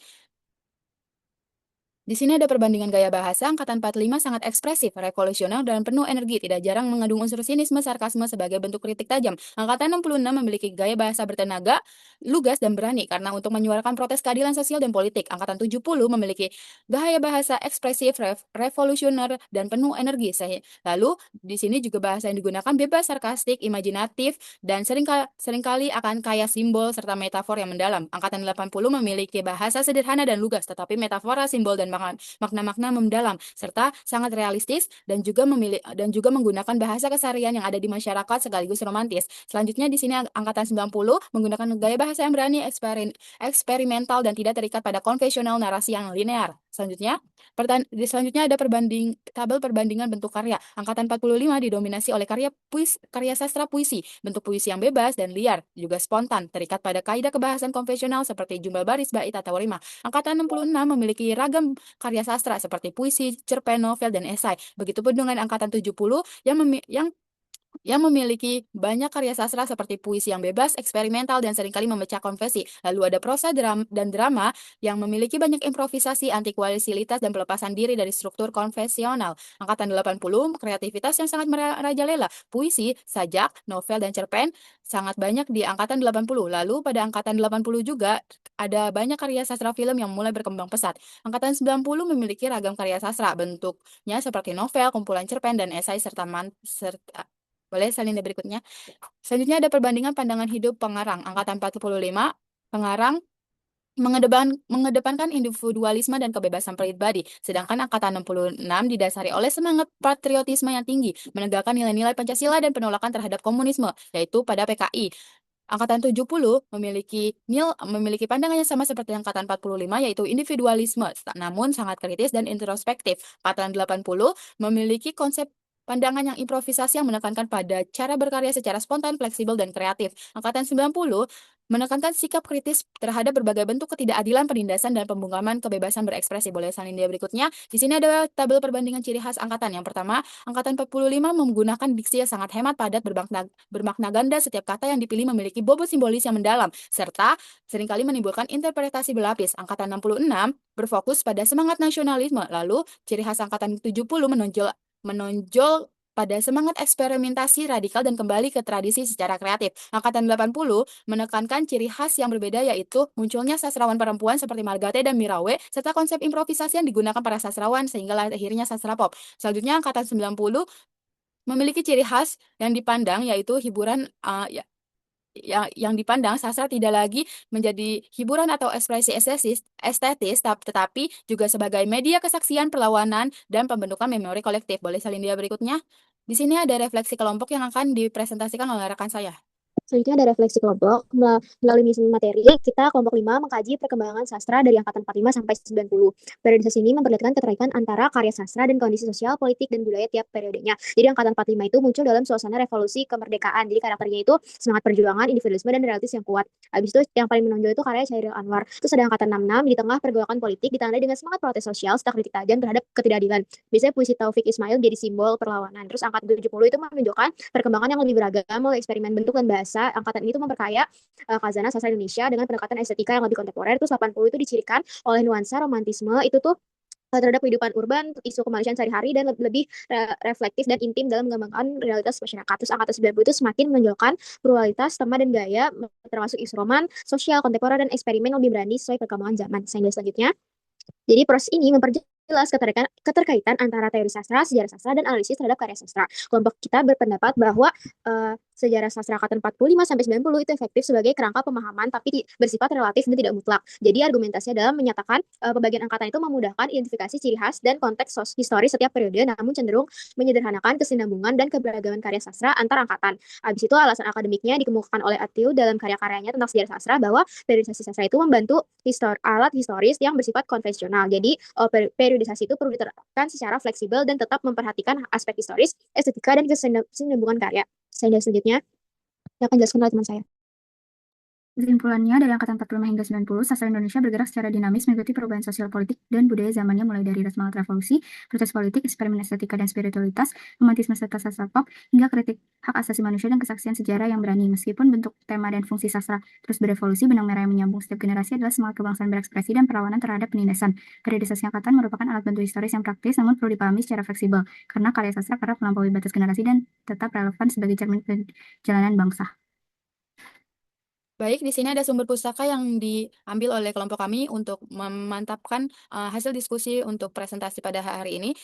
Di sini ada perbandingan gaya bahasa. Angkatan 45 sangat ekspresif, revolusioner, dan penuh energi, tidak jarang mengandung unsur sinisme, sarkasme sebagai bentuk kritik tajam. Angkatan 66 memiliki gaya bahasa bertenaga, lugas, dan berani karena untuk menyuarakan protes keadilan sosial dan politik. Angkatan 70 memiliki gaya bahasa ekspresif, revolusioner, dan penuh energi. Lalu, di sini juga bahasa yang digunakan bebas, sarkastik, imajinatif, dan seringkali akan kaya simbol serta metafor yang mendalam. Angkatan 80 memiliki bahasa sederhana dan lugas, tetapi metafora, simbol, dan makna-makna mendalam serta sangat realistis dan juga menggunakan bahasa keseharian yang ada di masyarakat sekaligus romantis. Selanjutnya di sini angkatan 90 menggunakan gaya bahasa yang berani, eksperimental, dan tidak terikat pada konvensional narasi yang linear. Selanjutnya ada tabel perbandingan bentuk karya. Angkatan 45 didominasi oleh karya sastra puisi, bentuk puisi yang bebas dan liar, juga spontan, terikat pada kaidah kebahasan konvensional seperti jumlah baris, bait, atau rima. Angkatan 66 memiliki ragam karya sastra seperti puisi, cerpen, novel, dan esai. Begitupun dengan angkatan 70 yang memiliki banyak karya sastra seperti puisi yang bebas, eksperimental, dan seringkali memecah konvensi. Lalu ada prosa dan drama yang memiliki banyak improvisasi, antikualisilitas, dan pelepasan diri dari struktur konvensional. Angkatan 80, kreativitas yang sangat merajalela. Puisi, sajak, novel, dan cerpen sangat banyak di angkatan 80. Lalu pada angkatan 80 juga ada banyak karya sastra film yang mulai berkembang pesat. Angkatan 90 memiliki ragam karya sastra, bentuknya seperti novel, kumpulan cerpen, dan esai, serta boleh salin berikutnya. Selanjutnya ada perbandingan pandangan hidup pengarang. Angkatan 45, pengarang mengedepankan individualisme dan kebebasan pribadi. Sedangkan angkatan 66 didasari oleh semangat patriotisme yang tinggi, menegakkan nilai-nilai Pancasila dan penolakan terhadap komunisme, yaitu pada PKI. Angkatan 70 memiliki pandangan yang sama seperti angkatan 45, yaitu individualisme, namun sangat kritis dan introspektif. Angkatan 80 memiliki konsep pandangan yang improvisasi yang menekankan pada cara berkarya secara spontan, fleksibel, dan kreatif. Angkatan 90 menekankan sikap kritis terhadap berbagai bentuk ketidakadilan, penindasan, dan pembungkaman kebebasan berekspresi. Boleh salin dia berikutnya. Di sini ada tabel perbandingan ciri khas angkatan. Yang pertama, angkatan 45 menggunakan diksi yang sangat hemat, padat, bermakna ganda. Setiap kata yang dipilih memiliki bobot simbolis yang mendalam, serta seringkali menimbulkan interpretasi berlapis. Angkatan 66 berfokus pada semangat nasionalisme. Lalu, ciri khas angkatan 70 menonjol pada semangat eksperimentasi radikal dan kembali ke tradisi secara kreatif. Angkatan 80 menekankan ciri khas yang berbeda, yaitu munculnya sastrawan perempuan seperti Margate dan Mirawe, serta konsep improvisasi yang digunakan para sastrawan sehingga akhirnya sastra pop. Selanjutnya angkatan 90 memiliki ciri khas yang dipandang, yaitu hiburan yang dipandang sastra tidak lagi menjadi hiburan atau ekspresi estetis, tetapi juga sebagai media kesaksian, perlawanan, dan pembentukan memori kolektif. Boleh salin dia berikutnya. Di sini ada refleksi kelompok yang akan dipresentasikan oleh rekan saya. Selanjutnya ada refleksi kelompok. Melalui misi materi, kita kelompok 5 mengkaji perkembangan sastra dari angkatan 45 sampai 90. Periodisasi ini memperlihatkan keterkaitan antara karya sastra dan kondisi sosial, politik, dan budaya tiap periodenya. Jadi angkatan 45 itu muncul dalam suasana revolusi kemerdekaan. Jadi karakternya itu semangat perjuangan, individualisme, dan realitis yang kuat. Habis itu yang paling menonjol itu karya Chairil Anwar. Terus ada angkatan 66 di tengah pergolakan politik ditandai dengan semangat protes sosial serta kritik tajam terhadap ketidakadilan. Biasanya puisi Taufik Ismail jadi simbol perlawanan. Terus angkatan 70 itu menunjukkan perkembangan yang lebih beragam melalui eksperimen bentuk dan bahasa. Angkatan ini tuh memperkaya khazanah sastra Indonesia dengan pendekatan estetika yang lebih kontemporer. Terus 80 itu dicirikan oleh nuansa romantisme itu tuh terhadap kehidupan urban, isu kemanusiaan sehari-hari, dan lebih reflektif dan intim dalam mengembangkan realitas masyarakat. Terus angkatan 90 itu semakin menonjolkan pluralitas tema dan gaya, termasuk isu roman, sosial, kontemporer, dan eksperimen lebih berani sesuai perkembangan zaman. Selanjutnya, jadi proses ini jelas keterkaitan antara teori sastra, sejarah sastra, dan analisis terhadap karya sastra. Kelompok kita berpendapat bahwa sejarah sastra angkatan 45 sampai 90 itu efektif sebagai kerangka pemahaman tapi bersifat relatif dan tidak mutlak. Jadi argumentasinya adalah menyatakan pembagian angkatan itu memudahkan identifikasi ciri khas dan konteks historis setiap periode, namun cenderung menyederhanakan kesinambungan dan keberagaman karya sastra antar angkatan. Habis itu alasan akademiknya dikemukakan oleh Atiu dalam karya-karyanya tentang sejarah sastra bahwa periodisasi sastra itu membantu alat historis yang bersifat konvensional. Jadi periodisasi itu perlu diterapkan secara fleksibel dan tetap memperhatikan aspek historis, estetika, dan kesinambungan karya. Selanjutnya, yang akan dijelaskan oleh teman saya. Kesimpulannya, dari angkatan 45 hingga 90, sastra Indonesia bergerak secara dinamis mengikuti perubahan sosial politik dan budaya zamannya mulai dari semangat revolusi, protes politik, eksperimen estetika dan spiritualitas, romantisme serta sastra pop, hingga kritik hak asasi manusia dan kesaksian sejarah yang berani. Meskipun bentuk, tema, dan fungsi sastra terus berevolusi, benang merah yang menyambung setiap generasi adalah semangat kebangsaan berekspresi dan perlawanan terhadap penindasan. Periodisasi angkatan merupakan alat bantu historis yang praktis, namun perlu dipahami secara fleksibel, karena karya sastra kerap melampaui batas generasi dan tetap relevan sebagai cermin perjalanan bangsa. Baik, di sini ada sumber pustaka yang diambil oleh kelompok kami untuk memantapkan hasil diskusi untuk presentasi pada hari ini.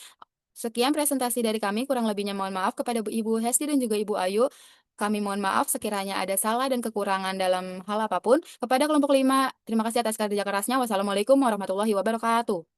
Sekian presentasi dari kami, kurang lebihnya mohon maaf kepada Ibu Hesti dan juga Ibu Ayu. Kami mohon maaf sekiranya ada salah dan kekurangan dalam hal apapun. Kepada kelompok 5, terima kasih atas kerja kerasnya. Wassalamualaikum warahmatullahi wabarakatuh.